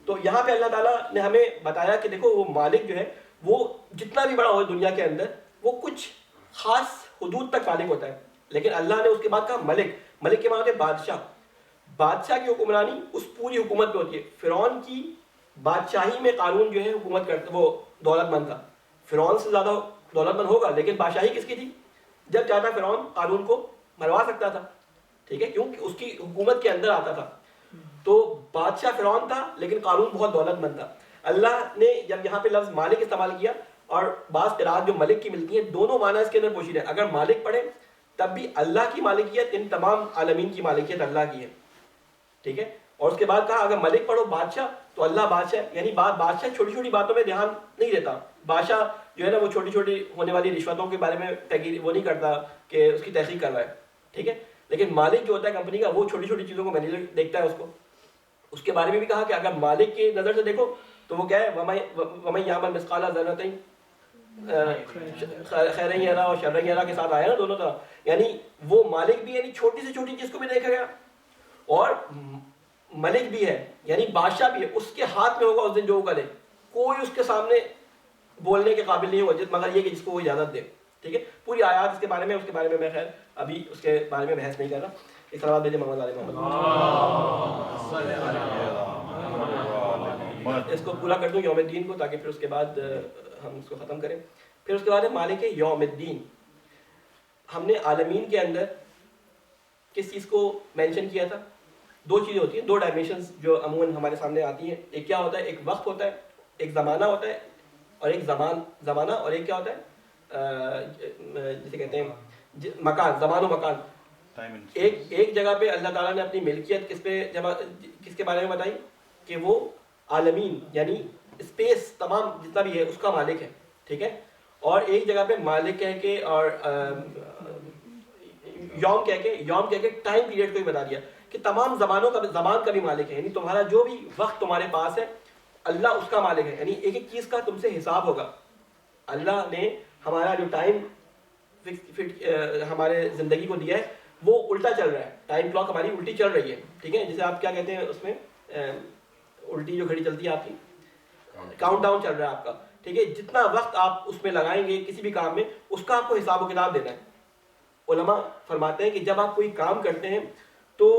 تو یہاں پہ اللہ تعالیٰ نے ہمیں بتایا کہ دیکھو وہ مالک جو ہے وہ جتنا بھی بڑا ہو دنیا کے اندر وہ کچھ خاص حدود تک مالک ہوتا ہے, لیکن اللہ نے اس کے بعد کہا ملک. ملک کے معنی ہوتے ہیں بادشاہ. بادشاہ کی حکمرانی اس پوری حکومت پہ ہوتی ہے. فرعون کی بادشاہی میں قارون جو ہے حکومت کرتا, وہ دولت مند تھا, فرعون سے زیادہ دولت مند ہوگا, لیکن بادشاہی کس کی تھی؟ جب چاہتا فرعون قارون کو مروا سکتا تھا. ٹھیک ہے, کیونکہ اس کی حکومت کے اندر آتا تھا. تو بادشاہ فرعون تھا لیکن قارون بہت دولت مند تھا. اللہ نے جب یہاں پہ لفظ مالک استعمال کیا, اور بعض قراءات جو ملک کی ملتی ہیں دونوں معنی اس کے اندر پوشیدہ ہے. اگر مالک پڑھے تب بھی اللہ کی مالکیت ان تمام عالمین کی مالکیت اللہ کی ہے. ٹھیک ہے, اور اس کے بعد کہا اگر ملک پڑھو بادشاہ تو اللہ بادشاہ, یعنی بادشاہ چھوٹی چھوٹی باتوں میں دھیان نہیں دیتا. بادشاہ جو ہے نا وہ چھوٹی چھوٹی ہونے والی رشوتوں کے بارے میں وہ نہیں کرتا کہ اس کی تحقیق کر رہا ہے. ٹھیک ہے, لیکن مالک جو ہوتا ہے کمپنی کا وہ چھوٹی چھوٹی چیزوں کو مینیجر دیکھتا ہے اس کو. اس کے بارے میں بھی کہا کہ اگر مالک کی نظر سے دیکھو تو وہ کیا ہے, وَمَن يَعْمَلْ مِثْقَالَ ذَرَّةٍ خیرًا یرہ اور شرًا یرہ کے ساتھ آیا نا دونوں طرح. یعنی وہ مالک بھی یعنی چھوٹی سے چھوٹی چیز کو بھی دیکھا گیا, اور ملک بھی ہے یعنی بادشاہ بھی ہے. اس کے ہاتھ میں ہوگا اس دن جو وہ کرے, کوئی اس کے سامنے بولنے کے قابل نہیں ہوگا مگر یہ کہ جس کو وہ اجازت دے. ٹھیک ہے, پوری آیات اس کے بارے میں میں خیر ابھی اس کے بارے میں بحث نہیں کر رہا. ایک سلام دے دیں محمد علیہ محمد. اس کو پورا کر دوں یوم الدین کو, تاکہ پھر اس کے بعد ہم اس کو ختم کریں. پھر اس کے بعد ہے مالک یوم الدین. ہم نے عالمین کے اندر کس چیز کو مینشن کیا تھا؟ دو چیزیں ہوتی ہیں, دو ڈائمینشنز جو عموماً ہمارے سامنے آتی ہیں. ایک کیا ہوتا ہے, ایک وقت ہوتا ہے, ایک زمانہ ہوتا ہے, اور ایک زمانہ, اور ایک کیا ہوتا ہے جسے کہتے ہیں مکان, زمان و مکان. ایک جگہ پہ اللہ تعالیٰ نے اپنی ملکیت کس کے بارے میں بتائی کہ وہ عالمین یعنی اسپیس تمام جتنا بھی ہے اس کا مالک ہے. ٹھیک ہے, اور ایک جگہ پہ مالک کہہ کے اور یوم کہہ کے ٹائم پیریڈ کو بھی بتا دیا کہ تمام زمان کا بھی مالک ہے. یعنی تمہارا جو بھی وقت تمہارے پاس ہے اللہ اس کا مالک ہے. یعنی ایک ایک چیز کا تم سے حساب ہوگا. اللہ نے ہمارا جو ٹائم ہمارے زندگی کو دیا ہے وہ الٹا چل رہا ہے. ٹائم کلاک ہماری الٹی چل رہی ہے. ٹھیک ہے, جسے آپ کیا کہتے ہیں اس میں الٹی جو گھڑی چلتی ہے آپ کی, کاؤنٹ ڈاؤن چل رہا ہے آپ کا. ٹھیک ہے, جتنا وقت آپ اس میں لگائیں گے کسی بھی کام میں اس کا آپ کو حساب و کتاب دینا ہے. علماء فرماتے ہیں کہ جب آپ کوئی کام کرتے ہیں تو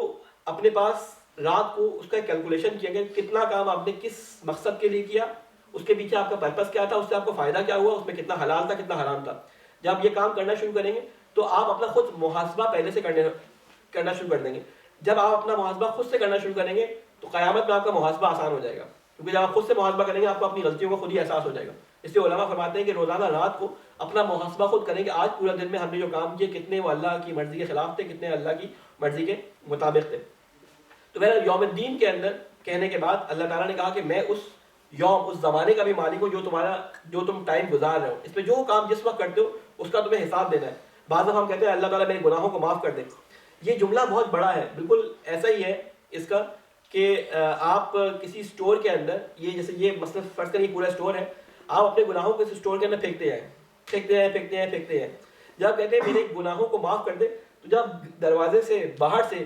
اپنے پاس رات کو اس کا کیلکولیشن کیا گیا کتنا کام آپ نے کس مقصد کے لیے کیا, اس کے پیچھے آپ کا پرپس کیا تھا, اس سے آپ کو فائدہ کیا ہوا, اس میں کتنا حلال تھا کتنا حرام تھا. جب یہ کام کرنا شروع کریں گے تو آپ اپنا خود محاسبہ پہلے سے کرنا شروع کر دیں گے. جب آپ اپنا محاسبہ خود سے کرنا شروع کریں گے تو قیامت میں آپ کا محاسبہ آسان ہو جائے گا, کیونکہ جب آپ خود سے محاسبہ کریں گے آپ کو اپنی غلطیوں کا خود ہی احساس ہو جائے گا. اس لیے علماء فرماتے ہیں کہ روزانہ رات کو اپنا محاسبہ خود کریں کہ آج پورا دن میں ہم نے جو کام کیے کتنے وہ اللہ کی مرضی کے خلاف تھے, کتنے اللہ کی مرضی کے مطابق تھے. تو میرا یوم الدین کے اندر کہنے کے بعد اللہ تعالیٰ نے کہا کہ میں اس زمانے کا بھی مالک ہوں جو تم ٹائم گزار رہے ہو. اس میں جو کام جس وقت کرتے ہو اس کا تمہیں حساب دینا ہے. بعض دفعہ ہم کہتے ہیں اللہ تعالیٰ میرے گناہوں کو معاف کر دے. یہ جملہ بہت بڑا ہے, بالکل ایسا ہی ہے اس کا کہ آپ کسی اسٹور کے اندر جیسے یہ مثلا فرض کریں پورا اسٹور ہے, آپ اپنے گناہوں کو اس اسٹور کے اندر پھینکتے ہیں. جب کہتے ہیں میرے گناہوں کو معاف کر دے تو جب دروازے سے باہر سے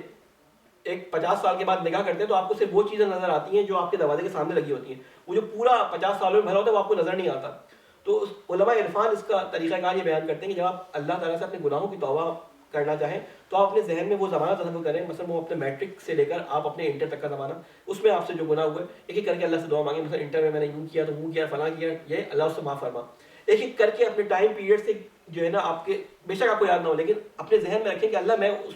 ایک 50 سال کے بعد نگاہ کرتے ہیں تو آپ کو صرف وہ چیزیں نظر آتی ہیں جو آپ کے دروازے کے سامنے لگی ہوتی ہیں. وہ جو پورا 50 سالوں میں بھرا ہوتا ہے وہ آپ کو نظر نہیں آتا. تو علماء عرفان اس کا طریقہ کار یہ بیان کرتے ہیں کہ جب آپ اللہ تعالیٰ سے اپنے گناہوں کی توبہ کرنا چاہیں تو آپ اپنے ذہن میں وہ زمانہ تصور کریں, مثلا وہ اپنے میٹرک سے لے کر آپ اپنے انٹر تک کا زمانہ, اس میں آپ سے جو گناہ ہوئے ایک ایک کر کے اللہ سے دعا مانگیں. مثلا انٹر میں نے یوں کیا تو وہ کیا فلاں کیا, یہ اللہ اس سے معاف فرما. ایک ایک کر کے اپنے ٹائم پیریڈ سے جو ہے نا آپ کے بے شک آپ کو یاد نہ ہو لیکن اپنے ذہن میں رکھیں کہ اللہ میں اس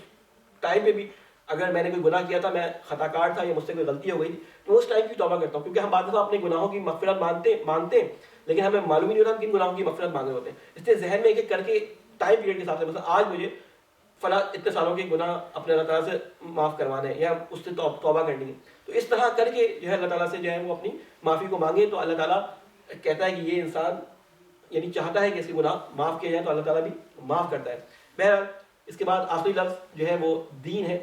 ٹائم پہ بھی اگر میں نے کوئی گناہ کیا تھا, میں خطا کار تھا یا مجھ سے کوئی غلطی ہو گئی تھی تو اس ٹائم کی توبہ کرتا ہوں. کیونکہ ہم بعض دفعہ اپنے گناہوں کی مغفرت مانتے ہیں لیکن ہمیں معلوم ہی نہیں ہوتا ہم کن گناہوں کی مغفرت مانگ رہے ہوتے ہیں. اس لیے ذہن میں ایک ایک کر کے ٹائم پیریڈ کے حساب سے مثلا آج مجھے فلاں اتنے سالوں کے گناہ اپنے اللہ تعالیٰ سے معاف کروانے ہیں یا اس سے توبہ کرنی ہے. تو اس طرح کر کے جو ہے اللہ تعالیٰ سے جو ہے وہ اپنی معافی کو مانگے تو اللہ تعالیٰ کہتا ہے کہ یہ انسان یعنی چاہتا ہے کہ اس کے گناہ معاف کیے جائیں تو اللہ تعالیٰ بھی معاف کرتا ہے. بہرحال اس کے بعد آخری لفظ جو ہے وہ دین ہے.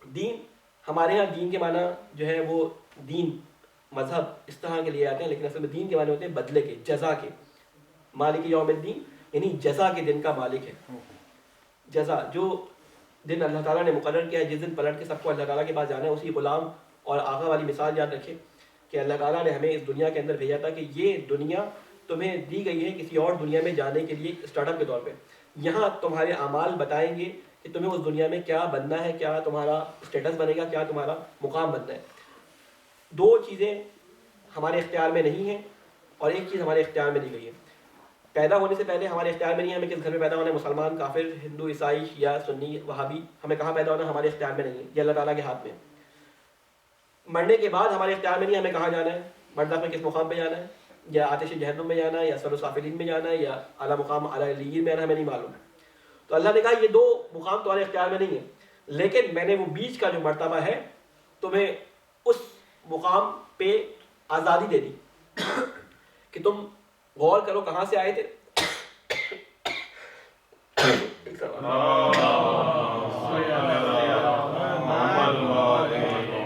دین ہمارے ہاں دین کے معنی جو ہے وہ دین مذہب اس طرح کے لیے آتے ہیں، لیکن اصل میں دین کے معنی ہوتے ہیں بدلے کے، جزا کے. مالک یوم الدین یعنی جزا کے دن کا مالک ہے. جزا جو دن اللہ تعالیٰ نے مقرر کیا ہے، جس دن پلٹ کے سب کو اللہ تعالیٰ کے پاس جانا ہے، اسی غلام اور آقا والی مثال یاد رکھے کہ اللہ تعالیٰ نے ہمیں اس دنیا کے اندر بھیجا تھا کہ یہ دنیا تمہیں دی گئی ہے کسی اور دنیا میں جانے کے لیے اسٹارٹ اپ کے طور پہ. یہاں تمہارے اعمال بتائیں گے کہ تمہیں اس دنیا میں کیا بننا ہے، کیا تمہارا اسٹیٹس بنے گا، کیا تمہارا مقام بننا ہے. دو چیزیں ہمارے اختیار میں نہیں ہیں اور ایک چیز ہمارے اختیار میں دی گئی ہے. پیدا ہونے سے پہلے ہمارے اختیار میں نہیں ہے ہمیں کس گھر میں پیدا ہونا ہے، مسلمان، کافر، ہندو، عیسائی، شیعہ، سنی، وہابی، ہمیں کہاں پیدا ہونا ہے ہمارے اختیار میں نہیں ہے، یہ اللہ تعالیٰ کے ہاتھ میں ہے. مرنے کے بعد ہمارے اختیار میں نہیں ہے ہمیں کہاں جانا ہے، برزخ میں کس مقام پہ جانا ہے، یا آتش جہنم میں جانا ہے، یا سر سافلین میں جانا ہے، یا اعلیٰ مقام اعلیٰ علیین میں جانا ہے، ہمیں نہیں معلوم. تو اللہ نے کہا یہ دو مقام تمہارے اختیار میں نہیں ہے، لیکن میں نے وہ بیچ کا جو مرتبہ ہے تمہیں اس مقام پہ آزادی دے دی کہ تم غور کرو کہاں سے آئے تھے.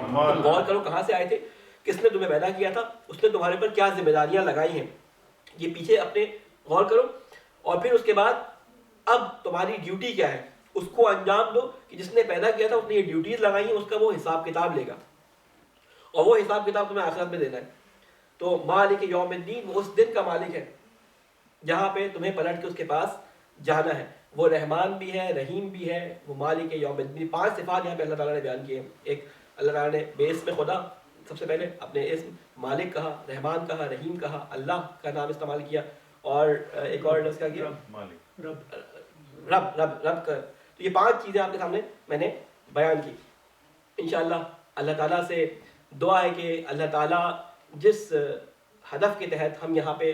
تم غور کرو کہاں سے آئے تھے، کس نے تمہیں پیدا کیا تھا، اس نے تمہارے پر کیا ذمہ داریاں لگائی ہیں، یہ پیچھے اپنے غور کرو. اور پھر اس کے بعد اب تمہاری ڈیوٹی کیا ہے اس کو انجام دو کہ جس نے پیدا کیا تھا اس نے یہ ڈیوٹیز لگائی ہیں، اس کا وہ حساب کتاب لے گا اور وہ حساب کتاب تمہیں آخرت میں دینا ہے. تو مالک یوم الدین وہ اس دن کا مالک ہے جہاں پہ تمہیں پلٹ کے اس کے پاس جانا ہے. وہ رحمان بھی ہے، رحیم بھی ہے، وہ مالک یوم الدین. 5 صفات یہاں پہ اللہ تعالیٰ نے بیان کیے ہیں. ایک اللہ تعالیٰ نے بیس میں خدا سب سے پہلے اپنے اسم مالک کہا، رحمان کہا، رحیم کہا، اللہ کا نام استعمال کیا، اور ایک اور لفظ کا کیا رب کا. تو یہ 5 چیزیں آپ کے سامنے میں نے بیان کی. انشاءاللہ اللہ تعالیٰ سے دعا ہے کہ اللہ تعالیٰ جس ہدف کے تحت ہم یہاں پہ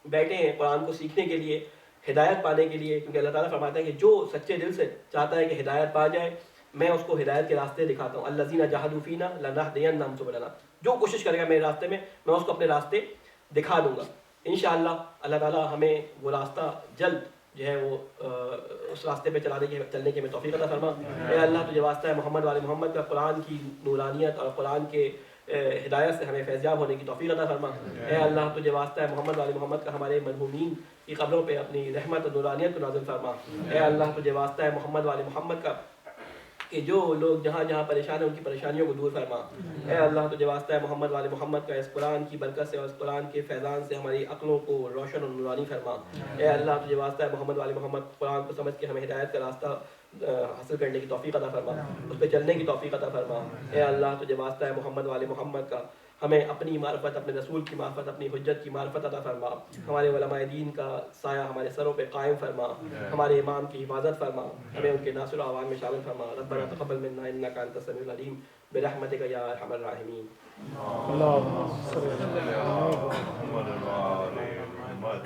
بیٹھے ہیں قرآن کو سیکھنے کے لیے، ہدایت پانے کے لیے، کیونکہ اللہ تعالیٰ فرماتا ہے کہ جو سچے دل سے چاہتا ہے کہ ہدایت پا جائے میں اس کو ہدایت کے راستے دکھاتا ہوں. الذین جاہدوا فینا لنہدینہم سبلنا، جو کوشش کرے گا میرے راستے میں میں اس کو اپنے راستے دکھا دوں گا. انشاءاللہ اللہ تعالیٰ ہمیں وہ راستہ جلد جو ہے وہ اس راستے پہ چلنے کی ہمیں توفیق عطا فرما. اے اللہ تجھے واسطہ ہے محمد والے محمد کا، قرآن کی نورانیت اور قرآن کے ہدایت سے ہمیں فیضیاب ہونے کی توفیق عطا فرما. اے اللہ تجھے واسطہ ہے محمد والے محمد کا، ہمارے مرحومین کی قبروں پہ اپنی رحمت اور نورانیت کو نازل فرما. اے اللہ تجھے واسطہ ہے محمد والے محمد کا کہ جو لوگ جہاں جہاں پریشان ہیں ان کی پریشانیوں کو دور فرما. اے اللہ تجھے واسطہ ہے محمد والے محمد کا، اس قرآن کی برکت سے اور اس قرآن کے فیضان سے ہماری عقلوں کو روشن اور نورانی فرما. اے اللہ تجھے واسطہ ہے محمد والے محمد قرآن کو سمجھ کے ہمیں ہدایت کا راستہ حاصل کرنے کی توفیق عطا فرما، اس پہ چلنے کی توفیق عطا فرما. اے اللہ تجھے واسطہ ہے محمد والے محمد کا، ہمیں اپنی معرفت، اپنے رسول کی معرفت، اپنی حجت کی معرفت عطا فرما. ہمارے علماء دین کا سایہ ہمارے سروں پہ قائم فرما، ہمارے امام کی حفاظت فرما، ہمیں ان کے ناصر و اعوان میں شامل فرما. ربنا تقبل منا انک انت السمیع العلیم برحمتک یا ارحم الراحمین. اللهم صل على محمد